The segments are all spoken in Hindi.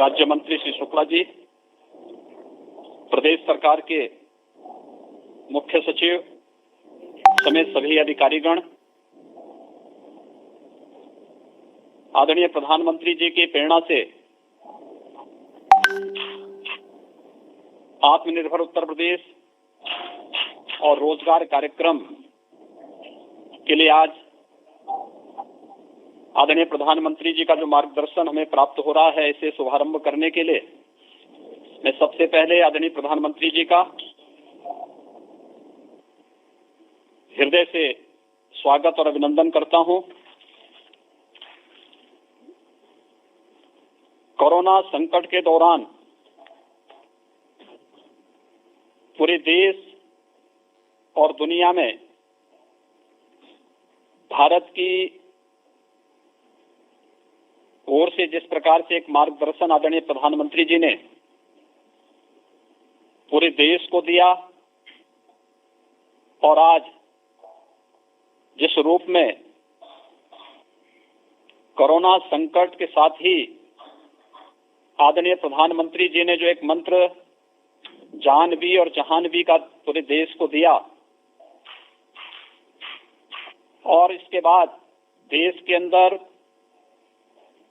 राज्य मंत्री श्री शुक्ला जी, प्रदेश सरकार के मुख्य सचिव समेत सभी अधिकारीगण, आदरणीय प्रधानमंत्री जी की प्रेरणा से आत्मनिर्भर उत्तर प्रदेश और रोजगार कार्यक्रम के लिए आज आदरणीय प्रधानमंत्री जी का जो मार्गदर्शन हमें प्राप्त हो रहा है, इसे शुभारंभ करने के लिए मैं सबसे पहले आदरणीय प्रधानमंत्री जी का हृदय से स्वागत और अभिनंदन करता हूं। कोरोना संकट के दौरान पूरे देश और दुनिया में भारत की ओर से जिस प्रकार से एक मार्गदर्शन आदरणीय प्रधानमंत्री जी ने पूरे देश को दिया और आज जिस रूप में कोरोना संकट के साथ ही आदरणीय प्रधानमंत्री जी ने जो एक मंत्र जान भी और जहान भी का पूरे देश को दिया और इसके बाद देश के अंदर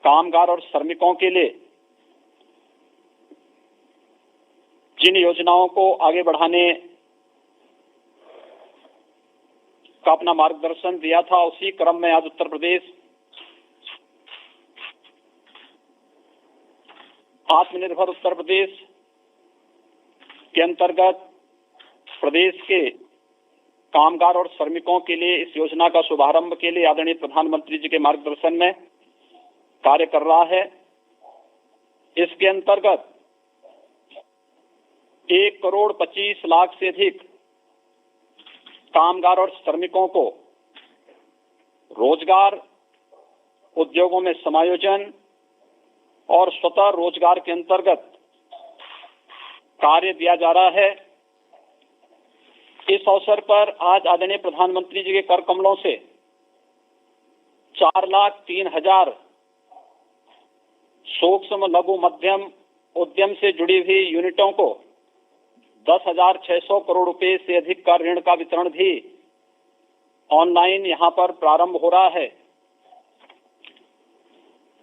कामगार और श्रमिकों के लिए जिन योजनाओं को आगे बढ़ाने का अपना मार्गदर्शन दिया था, उसी क्रम में आज उत्तर प्रदेश आत्मनिर्भर उत्तर प्रदेश के अंतर्गत प्रदेश के कामगार और श्रमिकों के लिए इस योजना का शुभारंभ के लिए आदरणीय प्रधानमंत्री जी के मार्गदर्शन में कार्य कर रहा है। इसके अंतर्गत 1,25,00,000 से अधिक कामगार और श्रमिकों को रोजगार उद्योगों में समायोजन और स्वतः रोजगार के अंतर्गत कार्य दिया जा रहा है। इस अवसर पर आज आदरणीय प्रधानमंत्री जी के कर कमलों से 4,03,000 सूक्ष्म लघु मध्यम उद्यम से जुड़ी हुई यूनिटों को 10,600 करोड़ रुपए से अधिक का ऋण का वितरण भी ऑनलाइन यहां पर प्रारंभ हो रहा है।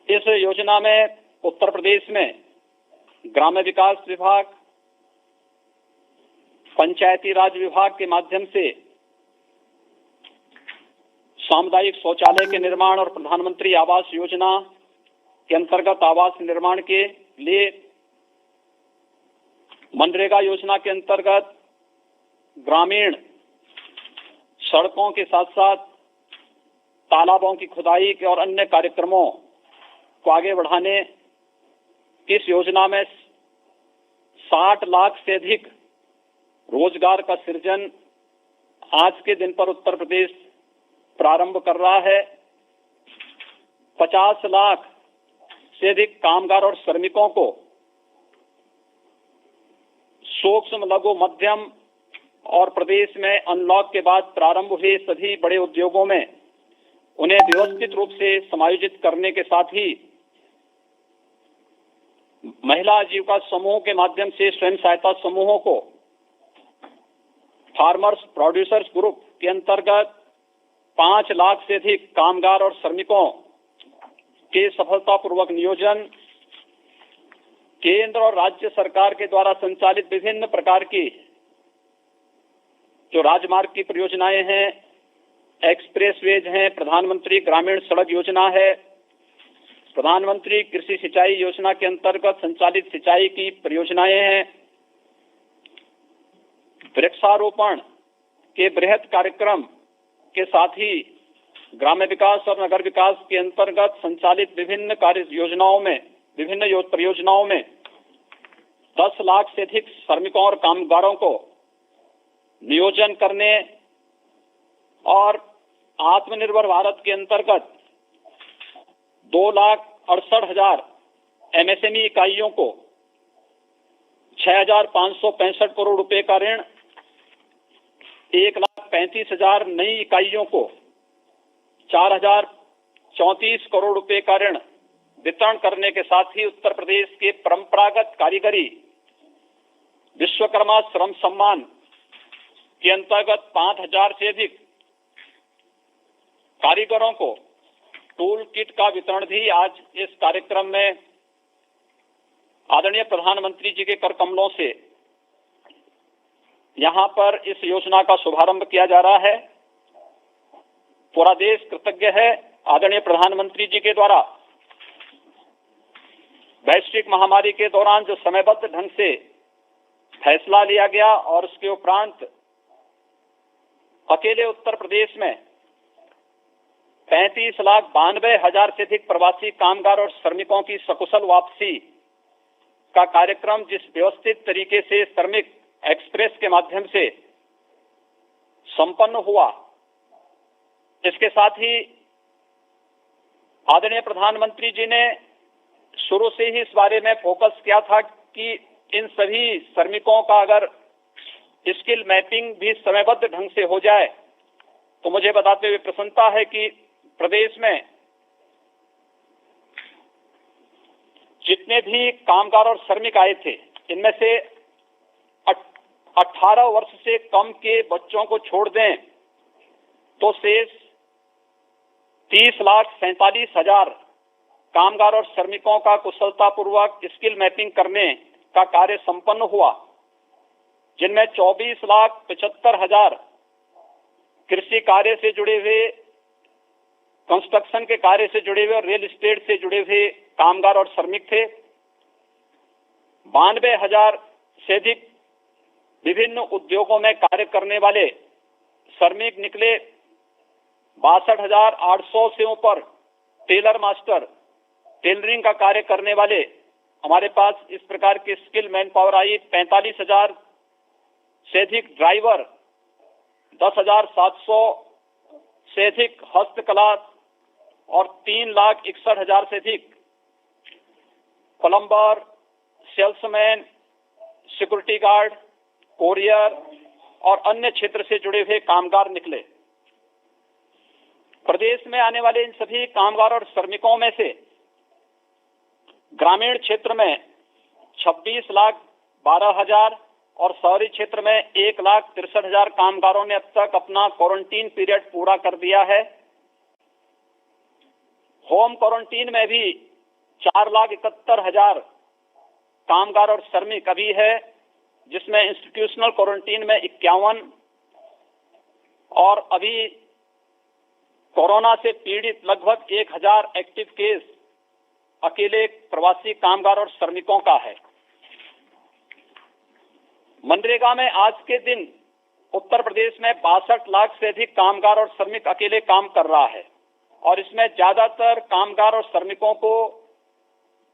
इस योजना में उत्तर प्रदेश में ग्राम्य विकास विभाग, पंचायती राज विभाग के माध्यम से सामुदायिक शौचालय के निर्माण और प्रधानमंत्री आवास योजना के अंतर्गत आवास निर्माण के लिए, मनरेगा योजना के अंतर्गत ग्रामीण सड़कों के साथ साथ तालाबों की खुदाई के और अन्य कार्यक्रमों को आगे बढ़ाने इस योजना में 60 लाख से अधिक रोजगार का सृजन आज के दिन पर उत्तर प्रदेश प्रारंभ कर रहा है। 50 लाख से अधिक कामगार और श्रमिकों को सूक्ष्म लघु मध्यम और प्रदेश में अनलॉक के बाद प्रारंभ हुए सभी बड़े उद्योगों में उन्हें व्यवस्थित रूप से समायोजित करने के साथ ही महिला आजीविका समूह के माध्यम से स्वयं सहायता समूहों को फार्मर्स प्रोड्यूसर्स ग्रुप के अंतर्गत 5 लाख से अधिक कामगार और श्रमिकों के सफलतापूर्वक नियोजन, केंद्र और राज्य सरकार के द्वारा संचालित विभिन्न प्रकार की जो राजमार्ग की परियोजनाएं हैं, एक्सप्रेसवेज हैं, प्रधानमंत्री ग्रामीण सड़क योजना है, प्रधानमंत्री कृषि सिंचाई योजना के अंतर्गत संचालित सिंचाई की परियोजनाएं हैं, वृक्षारोपण के बृहद कार्यक्रम के साथ ही ग्राम्य विकास और नगर विकास के अंतर्गत संचालित विभिन्न कार्य योजनाओं में, विभिन्न परियोजनाओं में 10 लाख से अधिक श्रमिकों और कामगारों को नियोजन करने और आत्मनिर्भर भारत के अंतर्गत 2,68,000 एमएसएमई इकाइयों को 6,565 करोड़ रुपए का ऋण, 1,35,000 नई इकाइयों को 4,034 करोड़ रुपए का ऋण वितरण करने के साथ ही उत्तर प्रदेश के परंपरागत कारीगरी विश्वकर्मा श्रम सम्मान के अंतर्गत 5000 से अधिक कारीगरों को टूल किट का वितरण भी आज इस कार्यक्रम में आदरणीय प्रधानमंत्री जी के कर कमलों से यहां पर इस योजना का शुभारंभ किया जा रहा है। पूरा देश कृतज्ञ है आदरणीय प्रधानमंत्री जी के द्वारा वैश्विक महामारी के दौरान जो समयबद्ध ढंग से फैसला लिया गया और उसके उपरांत अकेले उत्तर प्रदेश में 35,92,000 से अधिक प्रवासी कामगार और श्रमिकों की सकुशल वापसी का कार्यक्रम जिस व्यवस्थित तरीके से श्रमिक एक्सप्रेस के माध्यम से संपन्न हुआ, इसके साथ ही आदरणीय प्रधानमंत्री जी ने शुरू से ही इस बारे में फोकस किया था कि इन सभी श्रमिकों का अगर स्किल मैपिंग भी समयबद्ध ढंग से हो जाए तो मुझे बताते हुए प्रसन्नता है कि प्रदेश में जितने भी कामगार और श्रमिक आए थे इनमें से 18 वर्ष से कम के बच्चों को छोड़ दें तो शेष 30,47,000 कामगार और श्रमिकों का कुशलतापूर्वक स्किल मैपिंग करने का कार्य संपन्न हुआ, जिनमें 24,75,000 कृषि कार्य से जुड़े हुए, कंस्ट्रक्शन के कार्य से जुड़े हुए और रियल एस्टेट से जुड़े हुए कामगार और श्रमिक थे। 92,000 से अधिक विभिन्न उद्योगों में कार्य करने वाले श्रमिक निकले। 62,800 से ऊपर टेलर मास्टर, टेलरिंग का कार्य करने वाले हमारे पास इस प्रकार के स्किल मैन पावर आई। 45,000 से अधिक ड्राइवर, 10,700 से अधिक हस्तकला और 3,61,000 से अधिक plumber, salesman, security guard, courier और अन्य क्षेत्र से जुड़े हुए कामगार निकले। प्रदेश में आने वाले इन सभी कामगार और श्रमिकों में से ग्रामीण क्षेत्र में 26,12,000 और शहरी क्षेत्र में 1,63,000 कामगारों ने अब तक अपना क्वारंटीन पीरियड पूरा कर दिया है। होम क्वारंटीन में भी 4,71,000 कामगार और श्रमिक अभी है, जिसमें इंस्टीट्यूशनल क्वारंटीन में 51 और अभी कोरोना से पीड़ित लगभग 1,000 एक्टिव केस अकेले प्रवासी कामगार और श्रमिकों का है। मनरेगा में आज के दिन उत्तर प्रदेश में 62 लाख से अधिक कामगार और श्रमिक अकेले काम कर रहा है और इसमें ज्यादातर कामगार और श्रमिकों को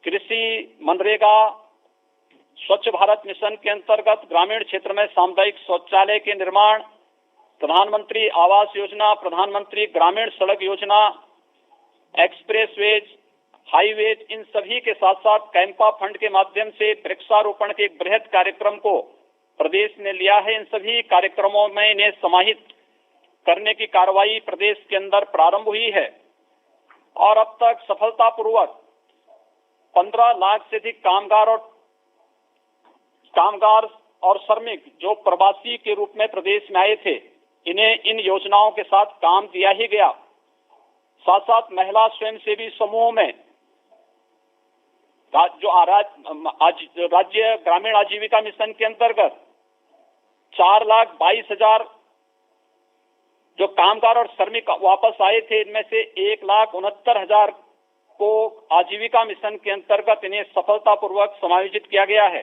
कृषि, मनरेगा, स्वच्छ भारत मिशन के अंतर्गत ग्रामीण क्षेत्र में सामुदायिक शौचालय के निर्माण, प्रधानमंत्री आवास योजना, प्रधानमंत्री ग्रामीण सड़क योजना, एक्सप्रेसवेज, हाईवेज, इन सभी के साथ साथ कैंपा फंड के माध्यम से वृक्षारोपण के एक बृहद कार्यक्रम को प्रदेश ने लिया है। इन सभी कार्यक्रमों में इन्हें समाहित करने की कार्रवाई प्रदेश के अंदर प्रारंभ हुई है और अब तक सफलतापूर्वक 15 लाख से अधिक कामगार और श्रमिक जो प्रवासी के रूप में प्रदेश में आए थे, इन्हें इन योजनाओं के साथ काम दिया ही गया। साथ साथ महिला स्वयंसेवी समूह में जो राज्य ग्रामीण आजीविका मिशन के अंतर्गत 4,22,000 जो कामगार और श्रमिक वापस आए थे, इनमें से 1,69,000 को आजीविका मिशन के अंतर्गत इन्हें सफलतापूर्वक समायोजित किया गया है।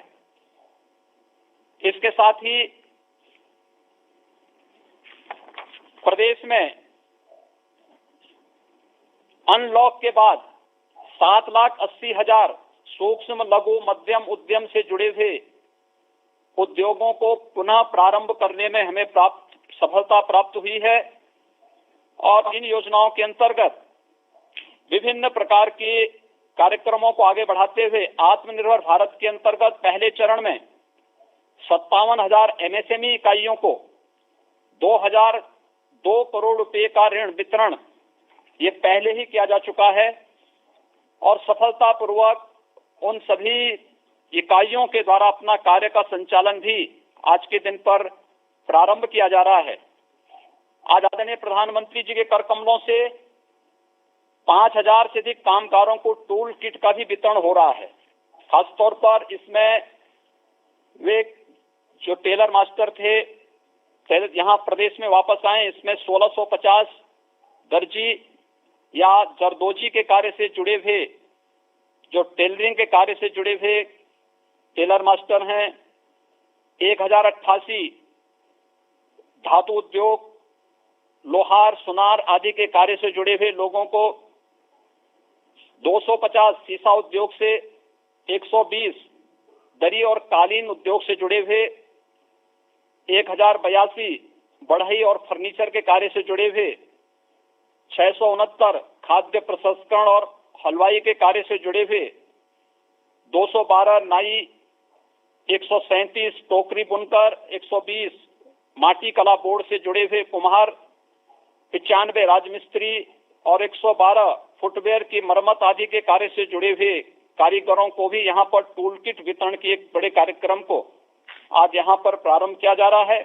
इसके साथ ही प्रदेश में अनलॉक के बाद 7,80,000 सूक्ष्म, लघु, मध्यम उद्यम से जुड़े हुए उद्योगों को पुनः प्रारंभ करने में हमें सफलता प्राप्त हुई है और इन योजनाओं के अंतर्गत विभिन्न प्रकार के कार्यक्रमों को आगे बढ़ाते हुए आत्मनिर्भर भारत के अंतर्गत पहले चरण में 57,000 एमएसएमई इकाइयों को 2,002 करोड़ रुपए का ऋण वितरण ये पहले ही किया जा चुका है और सफलतापूर्वक उन सभी इकाइयों के द्वारा अपना कार्य का संचालन भी आज के दिन पर प्रारंभ किया जा रहा है। आज आदरणीय प्रधानमंत्री जी के कर कमलों से 5000 से अधिक कामगारों को टूल किट का भी वितरण हो रहा है। खासतौर पर इसमें वे जो टेलर मास्टर थे यहाँ प्रदेश में वापस आए, इसमें 1650 दर्जी या जरदोजी के कार्य से जुड़े हुए, जो टेलरिंग के कार्य से जुड़े हुए टेलर मास्टर हैं, 1088 धातु उद्योग, लोहार, सुनार आदि के कार्य से जुड़े हुए लोगों को, 250 सीसा उद्योग से, 120 दरी और कालीन उद्योग से जुड़े हुए, 1082 बढ़ई और फर्नीचर के कार्य से जुड़े हुए, 669 खाद्य प्रसंस्करण और हलवाई के कार्य से जुड़े हुए, 212 नाई, 137 टोकरी बुनकर, 120 माटी कला बोर्ड से जुड़े हुए कुम्हार, 95 राजमिस्त्री और 112 फुटवेयर की मरम्मत आदि के कार्य से जुड़े हुए कारीगरों को भी यहाँ पर टूल किट वितरण के एक बड़े कार्यक्रम को आज यहाँ पर प्रारंभ किया जा रहा है।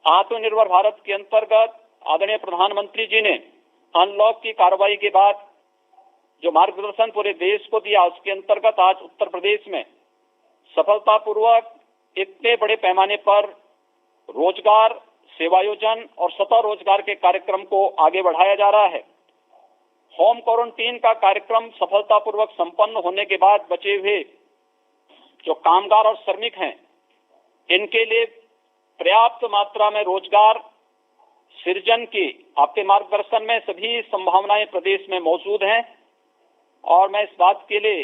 आत्मनिर्भर भारत के अंतर्गत आदरणीय प्रधानमंत्री जी ने अनलॉक की कार्रवाई के बाद जो मार्गदर्शन पूरे देश को दिया, उसके अंतर्गत आज उत्तर प्रदेश में सफलतापूर्वक इतने बड़े पैमाने पर रोजगार, सेवायोजन और स्वतः रोजगार के कार्यक्रम को आगे बढ़ाया जा रहा है। होम क्वारंटीन का कार्यक्रम सफलतापूर्वक संपन्न होने के बाद बचे हुए जो कामगार और श्रमिक हैं, इनके लिए पर्याप्त मात्रा में रोजगार सृजन की आपके मार्गदर्शन में सभी संभावनाएं प्रदेश में मौजूद हैं और मैं इस बात के लिए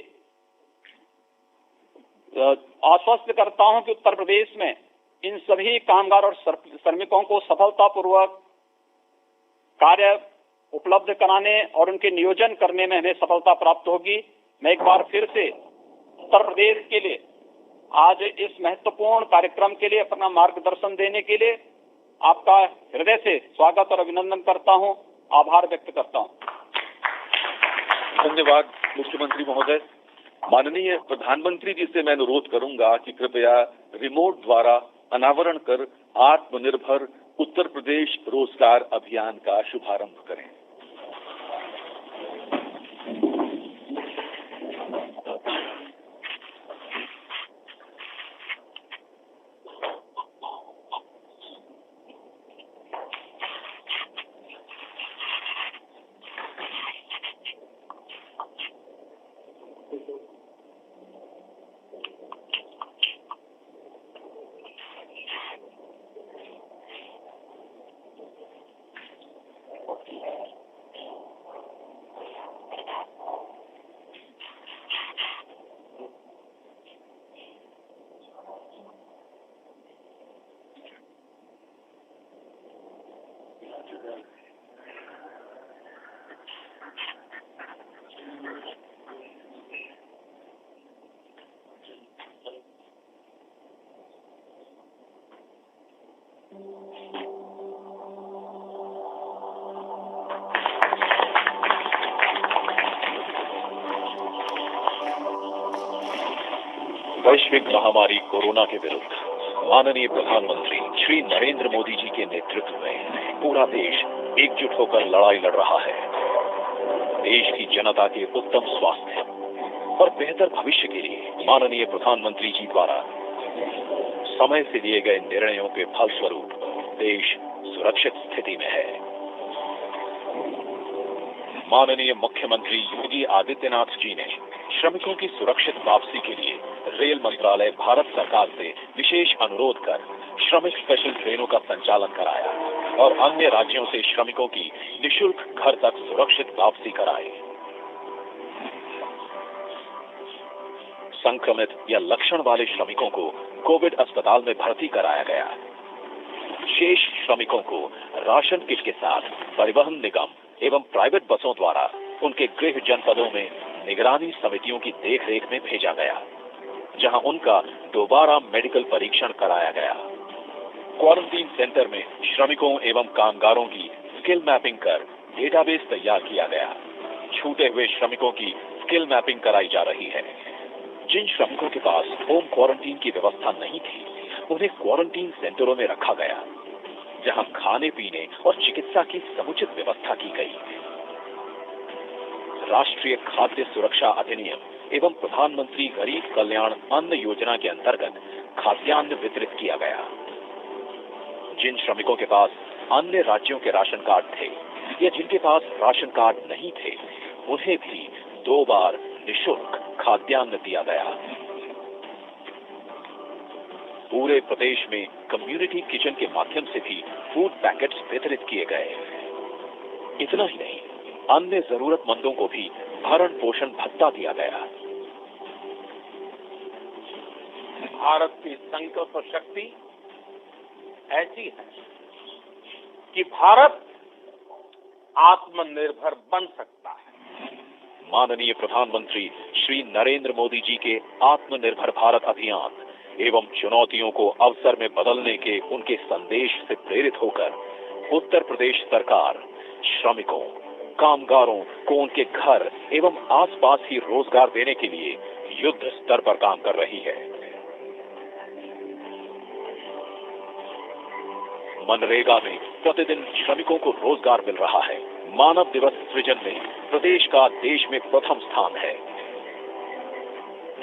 आश्वस्त करता हूं कि उत्तर प्रदेश में इन सभी कामगार और श्रमिकों को सफलतापूर्वक कार्य उपलब्ध कराने और उनके नियोजन करने में हमें सफलता प्राप्त होगी। मैं एक बार फिर से उत्तर प्रदेश के लिए आज इस महत्वपूर्ण कार्यक्रम के लिए अपना मार्गदर्शन देने के लिए आपका हृदय से स्वागत और अभिनंदन करता हूं, आभार व्यक्त करता हूं। धन्यवाद मुख्यमंत्री महोदय। माननीय प्रधानमंत्री जी से मैं अनुरोध करूंगा कि कृपया रिमोट द्वारा अनावरण कर आत्मनिर्भर उत्तर प्रदेश रोजगार अभियान का शुभारंभ करें। वैश्विक महामारी कोरोना के विरुद्ध माननीय प्रधानमंत्री श्री नरेंद्र मोदी जी के नेतृत्व में पूरा देश एकजुट होकर लड़ाई लड़ रहा है। देश की जनता के उत्तम स्वास्थ्य और बेहतर भविष्य के लिए माननीय प्रधानमंत्री जी द्वारा समय से लिए गए निर्णयों के फलस्वरूप देश सुरक्षित स्थिति में है। माननीय मुख्यमंत्री योगी आदित्यनाथ जी ने श्रमिकों की सुरक्षित वापसी के लिए रेल मंत्रालय भारत सरकार से विशेष अनुरोध कर श्रमिक स्पेशल ट्रेनों का संचालन कराया और अन्य राज्यों से श्रमिकों की निशुल्क घर तक सुरक्षित वापसी कराई। संक्रमित या लक्षण वाले श्रमिकों को कोविड अस्पताल में भर्ती कराया गया। शेष श्रमिकों को राशन किट के साथ परिवहन निगम एवं प्राइवेट बसों द्वारा उनके गृह जनपदों में निगरानी समितियों की देखरेख में भेजा गया, जहां उनका दोबारा मेडिकल परीक्षण कराया गया। क्वारंटीन सेंटर में श्रमिकों एवं कामगारों की स्किल मैपिंग कर डेटाबेस तैयार किया गया। छूटे हुए श्रमिकों की स्किल मैपिंग कराई जा रही है। जिन श्रमिकों के पास होम क्वारंटीन की व्यवस्था नहीं थी, उन्हें क्वारंटीन सेंटरों में रखा गया, जहां खाने पीने और चिकित्सा की समुचित व्यवस्था की गई। राष्ट्रीय खाद्य सुरक्षा अधिनियम एवं प्रधानमंत्री गरीब कल्याण अन्न योजना के अंतर्गत खाद्यान्न वितरित किया गया। जिन श्रमिकों के पास अन्य राज्यों के राशन कार्ड थे या जिनके पास राशन कार्ड नहीं थे, उन्हें भी 2 बार निःशुल्क खाद्यान्न दिया गया। पूरे प्रदेश में कम्युनिटी किचन के माध्यम से भी फूड पैकेट्स वितरित किए गए। इतना ही नहीं, अन्य जरूरतमंदों को भी भरण पोषण भत्ता दिया गया। भारत की संकल्प शक्ति ऐसी है कि भारत आत्मनिर्भर बन सकता है। माननीय प्रधानमंत्री श्री नरेंद्र मोदी जी के आत्मनिर्भर भारत अभियान एवं चुनौतियों को अवसर में बदलने के उनके संदेश से प्रेरित होकर उत्तर प्रदेश सरकार श्रमिकों, कामगारों को उनके घर एवं आसपास ही रोजगार देने के लिए युद्ध स्तर पर काम कर रही है। मनरेगा में प्रतिदिन श्रमिकों को रोजगार मिल रहा है। मानव दिवस सृजन में प्रदेश का देश में प्रथम स्थान है।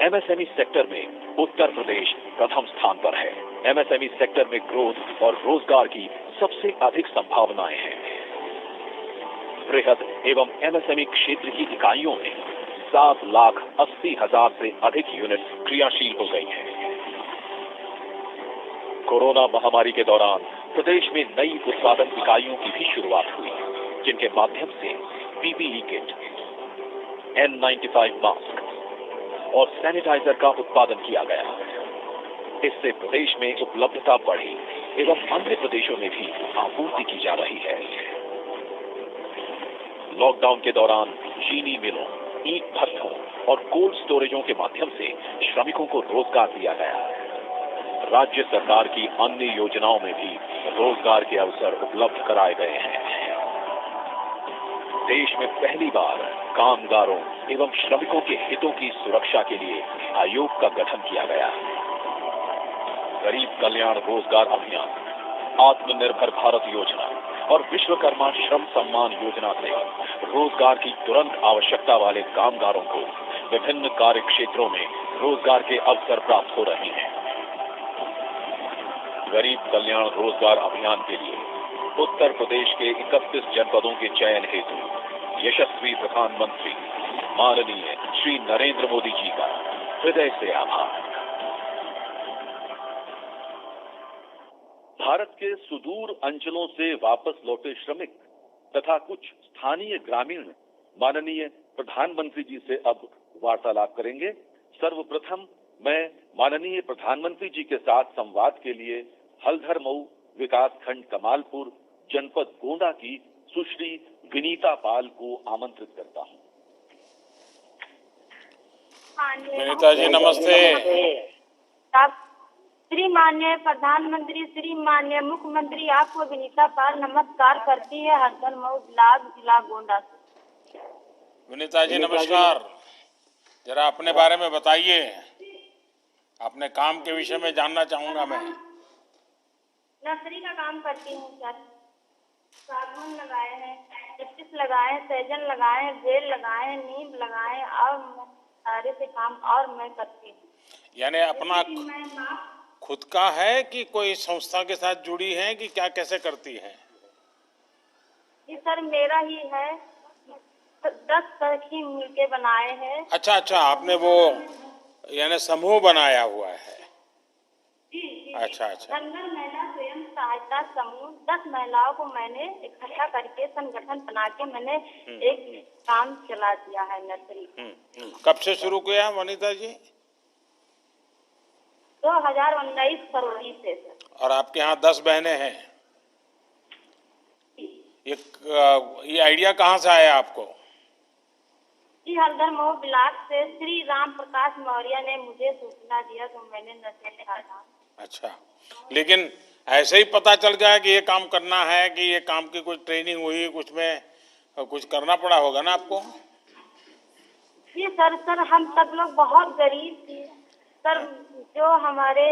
एमएसएमई सेक्टर में उत्तर प्रदेश प्रथम स्थान पर है। एमएसएमई सेक्टर में ग्रोथ और रोजगार की सबसे अधिक संभावनाएं हैं। बृहद एवं एमएसएमई क्षेत्र की इकाइयों में 7,80,000 से अधिक यूनिट क्रियाशील हो गई हैं। कोरोना महामारी के दौरान प्रदेश में नई उत्पादन इकाइयों की भी शुरुआत हुई, जिनके माध्यम से पीपीई किट, N95 मास्क और सैनिटाइजर का उत्पादन किया गया। इससे प्रदेश में उपलब्धता बढ़ी एवं अन्य प्रदेशों में भी आपूर्ति की जा रही है। लॉकडाउन के दौरान चीनी मिलों, ईंट भट्ठों और कोल्ड स्टोरेजों के माध्यम से श्रमिकों को रोजगार दिया गया। राज्य सरकार की अन्य योजनाओं में भी रोजगार के अवसर उपलब्ध कराए गए हैं। देश में पहली बार कामगारों एवं श्रमिकों के हितों की सुरक्षा के लिए आयोग का गठन किया गया। गरीब कल्याण रोजगार अभियान, आत्मनिर्भर भारत योजना और विश्वकर्मा श्रम सम्मान योजना से रोजगार की तुरंत आवश्यकता वाले कामगारों को विभिन्न कार्य क्षेत्रों में रोजगार के अवसर प्राप्त हो रहे हैं। गरीब कल्याण रोजगार अभियान के लिए उत्तर प्रदेश के 31 जनपदों के चयन हेतु यशस्वी प्रधानमंत्री माननीय श्री नरेंद्र मोदी जी का हृदय से आभार। भारत के सुदूर अंचलों से वापस लौटे श्रमिक तथा कुछ स्थानीय ग्रामीण माननीय प्रधानमंत्री जी से अब वार्तालाप करेंगे। सर्वप्रथम मैं माननीय प्रधानमंत्री जी के साथ संवाद के लिए हल्धर मऊ विकास खंड कमालपुर जनपद गोंडा की सुश्री विनीता पाल को आमंत्रित करता हूं। विनीता जी नमस्ते। श्री माननीय प्रधानमंत्री, श्री माननीय मुख्यमंत्री, आपको विनीता पाल नमस्कार करती है हल्धर मऊ ब्लॉक जिला गोंडा से। विनीता जी नमस्कार। जरा अपने बारे में बताइए, अपने काम के विषय में जानना चाहूंगा मैं। नर्सरी का काम करती हूँ सर। सागवान लगाए हैं, चिप्स लगाए हैं, सहजन लगाए हैं, बेल लगाए हैं, नीम लगाए हैं और सारे से काम और मैं करती हूँ। यानी अपना खुद का है कि कोई संस्था के साथ जुड़ी है कि क्या, कैसे करती है? जी सर मेरा ही है, 10 सखी मिलके बनाए हैं। अच्छा अच्छा, आपने वो यानी समूह बनाया हुआ है? जी जी। अच्छा अच्छा। धनगर महिला स्वयं सहायता समूह 10 महिलाओं को मैंने इकट्ठा करके संगठन बना के मैंने एक काम चला दिया है नर्सरी। कब से शुरू किया वनिता जी? 2019 फरवरी से सर। और आपके यहाँ 10 बहनें हैं? ये आइडिया कहाँ से आया आपको? जी हल्धर मऊ ब्लॉक से श्री राम प्रकाश मौर्य ने मुझे सूचना दिया तो मैंने नर्सरी लिखा। अच्छा, लेकिन ऐसे ही पता चल गया कि ये काम करना है कि ये काम की कुछ ट्रेनिंग हुई, कुछ में कुछ करना पड़ा होगा ना आपको? जी सर हम सब लोग बहुत गरीब थे सर। जो हमारे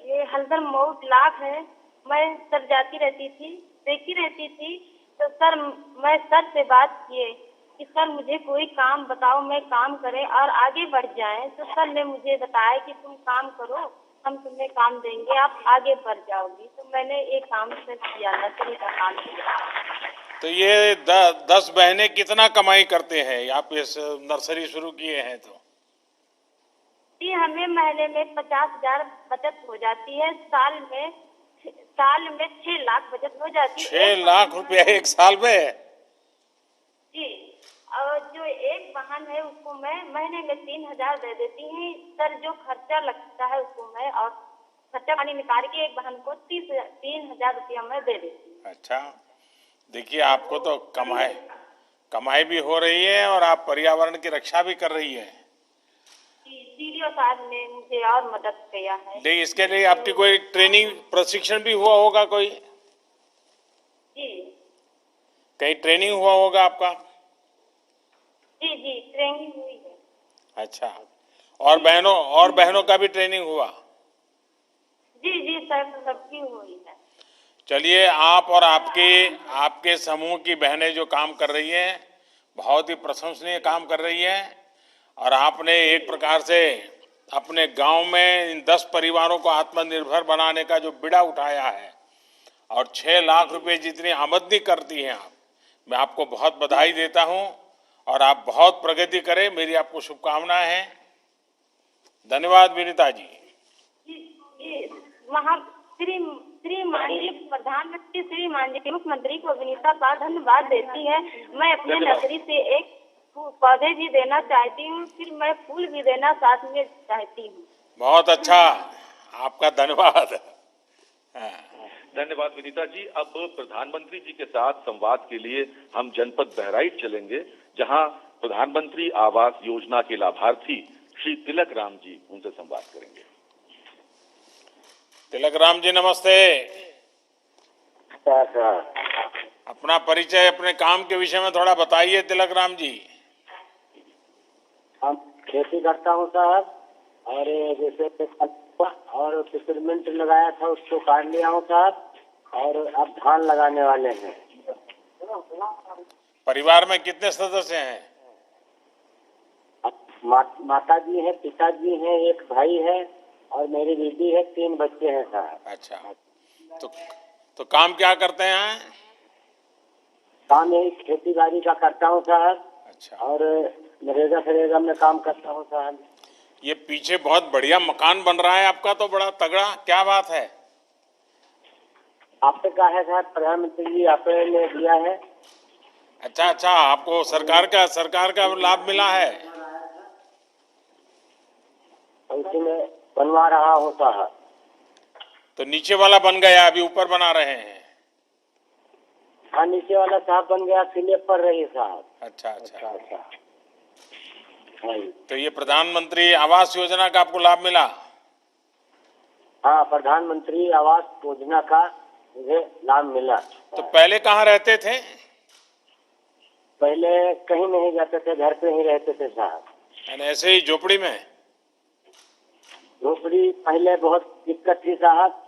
ये हल्दर मऊ ब्लॉक है, मैं सर जाती रहती थी, देखती रहती थी। तो सर मैं सर से बात किए कि सर मुझे कोई काम बताओ, मैं काम करें और आगे बढ़ जाएं। तो सर ने मुझे बताया कि तुम काम करो, हम तुम्हें काम देंगे, आप आगे बढ़ जाओगी। तो मैंने एक काम सर किया, नर्सरी का काम किया। तो ये 10 बहनें कितना कमाई करते हैं? आप इस नर्सरी शुरू किए हैं तो जी हमें महीने में 50,000 बचत हो जाती है, साल में 6 लाख बचत हो जाती है। 6 लाख रुपया एक साल में? जी, और जो एक वाहन है उसको मैं महीने में 3,000 दे देती हूँ सर। जो खर्चा लगता है उसको मैं और खर्चा पानी निकाल के एक वाहन को 3,000 रुपया मैं दे देती हूँ। अच्छा, देखिए आपको तो कमाई भी हो रही है और आप पर्यावरण की रक्षा भी कर रही है। जी सीडीओ साहब ने मुझे और मदद किया है। लेकिन इसके लिए आपकी कोई ट्रेनिंग प्रशिक्षण भी हुआ होगा? कोई जी कहीं ट्रेनिंग हुआ होगा आपका? जी ट्रेनिंग हुई है। अच्छा, और बहनों का भी ट्रेनिंग हुआ? जी सर सबकी हुई है। चलिए, आप और आपके समूह की बहनें जो काम कर रही हैं, बहुत ही प्रशंसनीय काम कर रही हैं। और आपने एक प्रकार से अपने गांव में इन 10 परिवारों को आत्मनिर्भर बनाने का जो बीड़ा उठाया है और 6 लाख रुपए जितनी आमदनी करती हैं आप, मैं आपको बहुत बधाई देता हूं और आप बहुत प्रगति करें, मेरी आपको शुभकामनाएं हैं। धन्यवाद विनीता जी। श्री माननीय प्रधानमंत्री, श्री माननीय मुख्यमंत्री को विनीता पाल धन्यवाद देती है। मैं अपने नर्सरी से एक पौधे भी देना चाहती हूँ, फिर मैं फूल भी देना साथ में चाहती हूँ। बहुत अच्छा, आपका धन्यवाद। धन्यवाद विनीता जी। अब प्रधानमंत्री जी के साथ संवाद के लिए हम जनपद बहराइच चलेंगे, जहां प्रधानमंत्री आवास योजना के लाभार्थी श्री तिलक राम जी उनसे संवाद करेंगे। तिलक राम जी नमस्ते। अपना परिचय, अपने काम के विषय में थोड़ा बताइए तिलक राम जी। हम खेती करता हूँ साहब, और जैसे और पिपरमिंट लगाया था उसको काट लिया हूँ साहब, और अब धान लगाने वाले हैं। परिवार में कितने सदस्य हैं? माता जी है, पिताजी हैं, एक भाई है और मेरी बीवी है, 3 बच्चे हैं साहब। अच्छा, तो काम क्या करते हैं? काम यही खेती बाड़ी का करता हूँ साहब। अच्छा, और नरेगा में काम करता हूँ साहब। ये पीछे बहुत बढ़िया मकान बन रहा है आपका, तो बड़ा तगड़ा, क्या बात है? आपने कहा है साहब, प्रधानमंत्री जी आपने दिया है। अच्छा, आपको सरकार का लाभ मिला है? उसी में बनवा रहा हूँ साहब। तो नीचे वाला बन गया, अभी ऊपर बना रहे हैं? हाँ, नीचे वाला साहब बन गया, स्लैब पर रही साहब। अच्छा। हाँ, तो ये प्रधानमंत्री आवास योजना का आपको लाभ मिला? हाँ, प्रधानमंत्री आवास योजना का मुझे लाभ मिला। तो पहले कहाँ रहते थे? पहले कहीं नहीं जाते थे, घर पे ही रहते थे साहब। यानी ऐसे ही झोपड़ी में? झोपड़ी पहले बहुत दिक्कत थी साहब,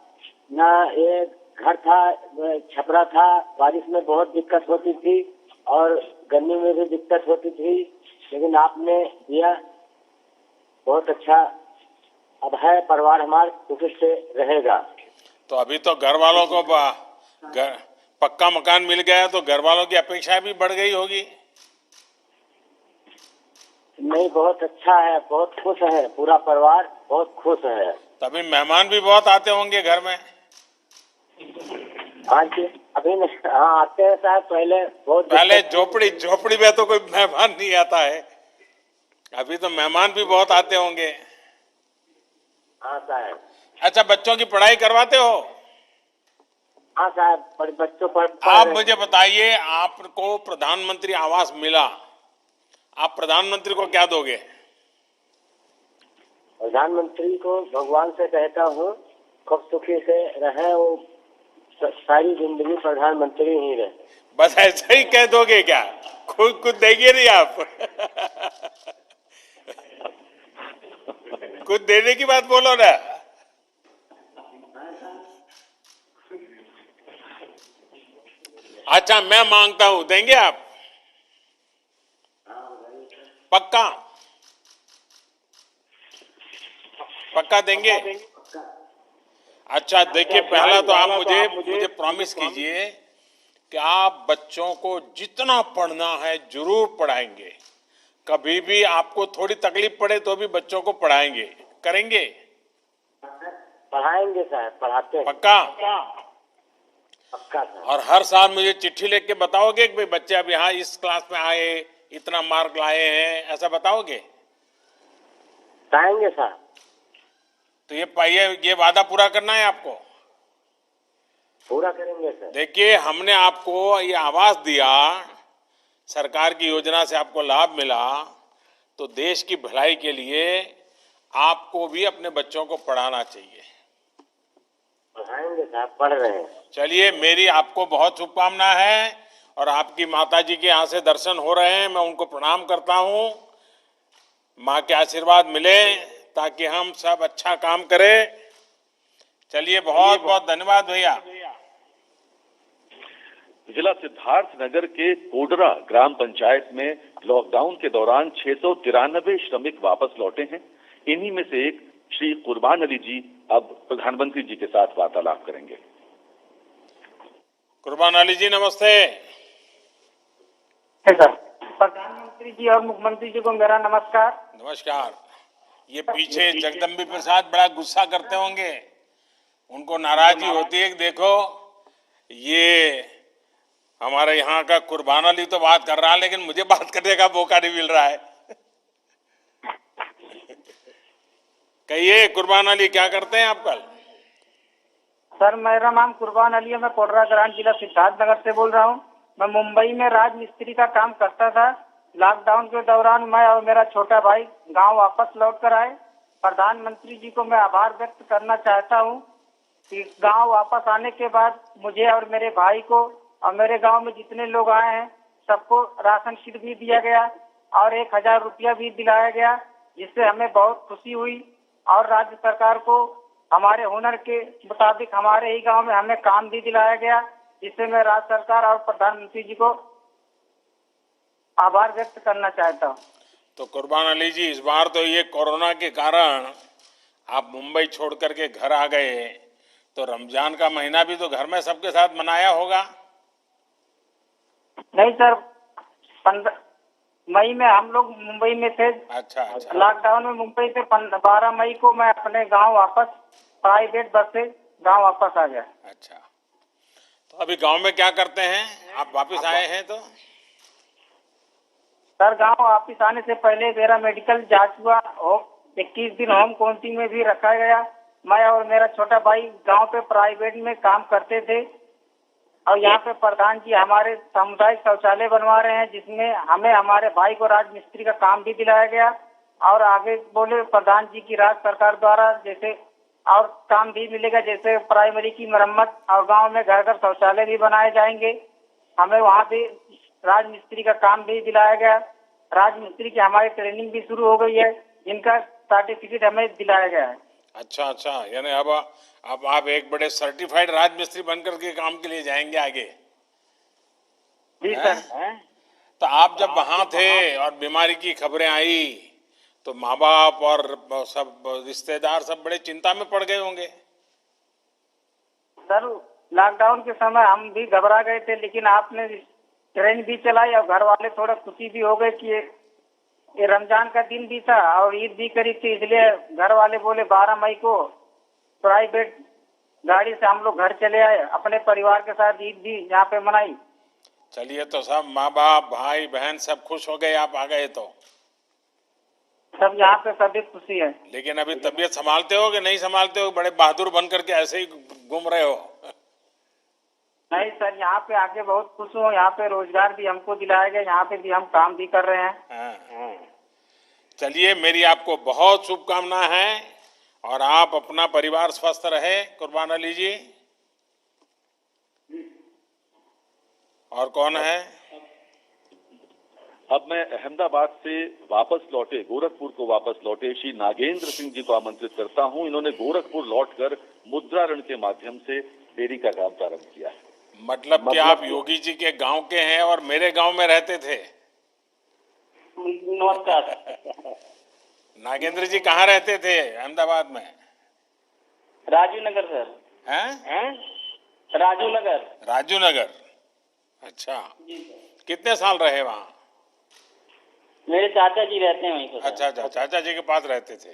ना एक घर था, छपरा था, बारिश में बहुत दिक्कत होती थी और गर्मी में भी दिक्कत होती थी, लेकिन आपने दिया, बहुत अच्छा। अब है परिवार हमारा सुख से रहेगा। तो अभी तो घर वालों को पक्का मकान मिल गया, तो घर वालों की अपेक्षा भी बढ़ गई होगी? नहीं, बहुत अच्छा है, बहुत खुश है, पूरा परिवार बहुत खुश है। तभी मेहमान भी बहुत आते होंगे घर में? हाँ जी, अभी हाँ आते हैं साहब। पहले झोपड़ी में तो कोई मेहमान नहीं आता है, अभी तो मेहमान भी बहुत आते होंगे। हाँ साहब। अच्छा, बच्चों की पढ़ाई करवाते हो? हाँ साहब, बच्चों पर आप मुझे बताइए, आपको प्रधानमंत्री आवास मिला, आप प्रधानमंत्री को क्या दोगे? प्रधानमंत्री को भगवान से कहता हूँ खूब सुखी से रहे, वो सारी जिंदगी प्रधानमंत्री ही रहे। बस ऐसा ही कह दोगे क्या? खुद देंगे नहीं आप? कुछ देने की बात बोलो ना। अच्छा, मैं मांगता हूं, देंगे आप? पक्का? पक्का देंगे? अच्छा देखिए, पहला तो आप मुझे प्रॉमिस कीजिए कि आप बच्चों को जितना पढ़ना है जरूर पढ़ाएंगे। कभी भी आपको थोड़ी तकलीफ पड़े तो भी बच्चों को पढ़ाएंगे, करेंगे? पढ़ाएंगे सर, पढ़ाते हैं। पक्का? पक्का सर। और हर साल मुझे चिट्ठी लिख के बताओगे कि भाई बच्चे अब यहाँ इस क्लास में आए, इतना मार्क लाए हैं, ऐसा बताओगे? बताएंगे सर। तो ये वादा पूरा करना है आपको। पूरा करेंगे सर। देखिए, हमने आपको ये आवाज दिया, सरकार की योजना से आपको लाभ मिला, तो देश की भलाई के लिए आपको भी अपने बच्चों को पढ़ाना चाहिए। पढ़ाएंगे सर, पढ़ रहे हैं। चलिए, मेरी आपको बहुत शुभकामना है, और आपकी माताजी के यहाँ से दर्शन हो रहे हैं, मैं उनको प्रणाम करता हूँ। माँ के आशीर्वाद मिले ताकि हम सब अच्छा काम करें। चलिए, बहुत बहुत धन्यवाद भैया। जिला सिद्धार्थनगर के कोडरा ग्राम पंचायत में लॉकडाउन के दौरान 693 श्रमिक वापस लौटे हैं। इन्हीं में से एक श्री कुर्बान अली जी अब प्रधानमंत्री जी के साथ वार्तालाप करेंगे। कुर्बान अली जी, नमस्ते। सर, प्रधानमंत्री जी और मुख्यमंत्री जी को मेरा नमस्कार। नमस्कार। ये पीछे जगदम्बी प्रसाद बड़ा गुस्सा करते होंगे, उनको नाराजगी होती है कि देखो ये हमारे यहाँ का कुर्बान अली तो बात कर रहा है, लेकिन मुझे बात करने का मौका नहीं मिल रहा है। कहिए कुर्बान अली, क्या करते हैं आप कल? सर, मेरा नाम कुर्बान अली है, मैं कोडरा ग्राम जिला सिद्धार्थनगर से बोल रहा हूँ। मैं मुंबई में राजमिस्त्री का काम करता था। लॉकडाउन के दौरान मैं और मेरा छोटा भाई गांव वापस लौट कर आए। प्रधानमंत्री जी को मैं आभार व्यक्त करना चाहता हूँ कि गांव वापस आने के बाद मुझे और मेरे भाई को और मेरे गांव में जितने लोग आए हैं सबको राशन किट भी दिया गया और 1000 रुपया भी दिलाया गया, जिससे हमें बहुत खुशी हुई। और राज्य सरकार को हमारे हुनर के मुताबिक हमारे ही गांव में हमें काम भी दिलाया गया, जिससे मैं राज्य सरकार और प्रधानमंत्री जी को आभार व्यक्त करना चाहता हूँ। तो कुर्बान अली जी, इस बार तो ये कोरोना के कारण आप मुंबई छोड़ करके घर आ गए, तो रमजान का महीना भी तो घर में सबके साथ मनाया होगा? नहीं सर, 15 मई में हम लोग मुंबई में थे। अच्छा अच्छा। लॉकडाउन में मुंबई से 12 मई को मैं अपने गांव वापस प्राइवेट बस से गांव वापस आ गया। अच्छा, तो अभी गांव में क्या करते हैं? आप वापस आए हैं तो? सर, गांव वापस आने से पहले मेरा मेडिकल जांच हुआ और 21 दिन होम क्वारंटीन में भी रखा गया। मैं और मेरा छोटा भाई गांव पे प्राइवेट में काम करते थे और यहाँ पे प्रधान जी हमारे सामुदायिक शौचालय बनवा रहे हैं, जिसमें हमें हमारे भाई को राजमिस्त्री का काम भी दिलाया गया। और आगे बोले प्रधान जी की राज्य सरकार द्वारा जैसे और काम भी मिलेगा, जैसे प्राइमरी की मरम्मत और गांव में घर घर शौचालय भी बनाए जाएंगे। हमें वहाँ भी राजमिस्त्री का काम भी दिलाया गया। राजमिस्त्री की हमारी ट्रेनिंग भी शुरू हो गई है, जिनका सर्टिफिकेट हमें दिलाया गया है। अच्छा अच्छा, यानी अब आप एक बड़े सर्टिफाइड राजमिस्त्री बनकर के काम के लिए जाएंगे आगे? जी सर। तो आप जब वहां थे और बीमारी की खबरें आई तो माँ बाप और सब रिश्तेदार सब बड़े चिंता में पड़ गए होंगे? सर, लॉकडाउन के समय हम भी घबरा गए थे, लेकिन आपने ट्रेन भी चलाई और घर वाले थोड़ा खुशी भी हो गए कि ये रमजान का दिन भी था और ईद भी करीब थी, इसलिए घर वाले बोले 12 मई को प्राइवेट गाड़ी से हम लोग घर चले आए, अपने परिवार के साथ ईद भी यहाँ पे मनाई। चलिए, तो सब माँ बाप भाई बहन सब खुश हो गए आप आ गए तो? सब यहाँ पे सभी खुशी है। लेकिन अभी तबीयत संभालते हो कि नहीं संभालते हो? बड़े बहादुर बन करके ऐसे ही घूम रहे हो? नहीं सर, यहाँ पे आके बहुत खुश हूँ। यहाँ पे रोजगार भी हमको दिलाया गया, यहाँ पे भी हम काम भी कर रहे हैं। हाँ। चलिए, मेरी आपको बहुत शुभकामना है और आप अपना परिवार स्वस्थ रहे कुर्बान अली जी। और कौन है? अब मैं अहमदाबाद से वापस लौटे, गोरखपुर को वापस लौटे श्री नागेंद्र सिंह जी को आमंत्रित करता हूं। इन्होंने गोरखपुर लौटकर मुद्रा ऋण के माध्यम से डेयरी का काम प्रारंभ किया है। मतलब कि आप योगी जी के गांव के हैं और मेरे गांव में रहते थे। नमस्कार। नागेंद्र जी कहाँ रहते थे अहमदाबाद में? राजू नगर सर। हैं? राजू नगर। राजू नगर। अच्छा, जी सर। कितने साल रहे वहाँ? मेरे चाचा जी रहते हैं वहीं पर। अच्छा अच्छा, चाचा जी के पास रहते थे।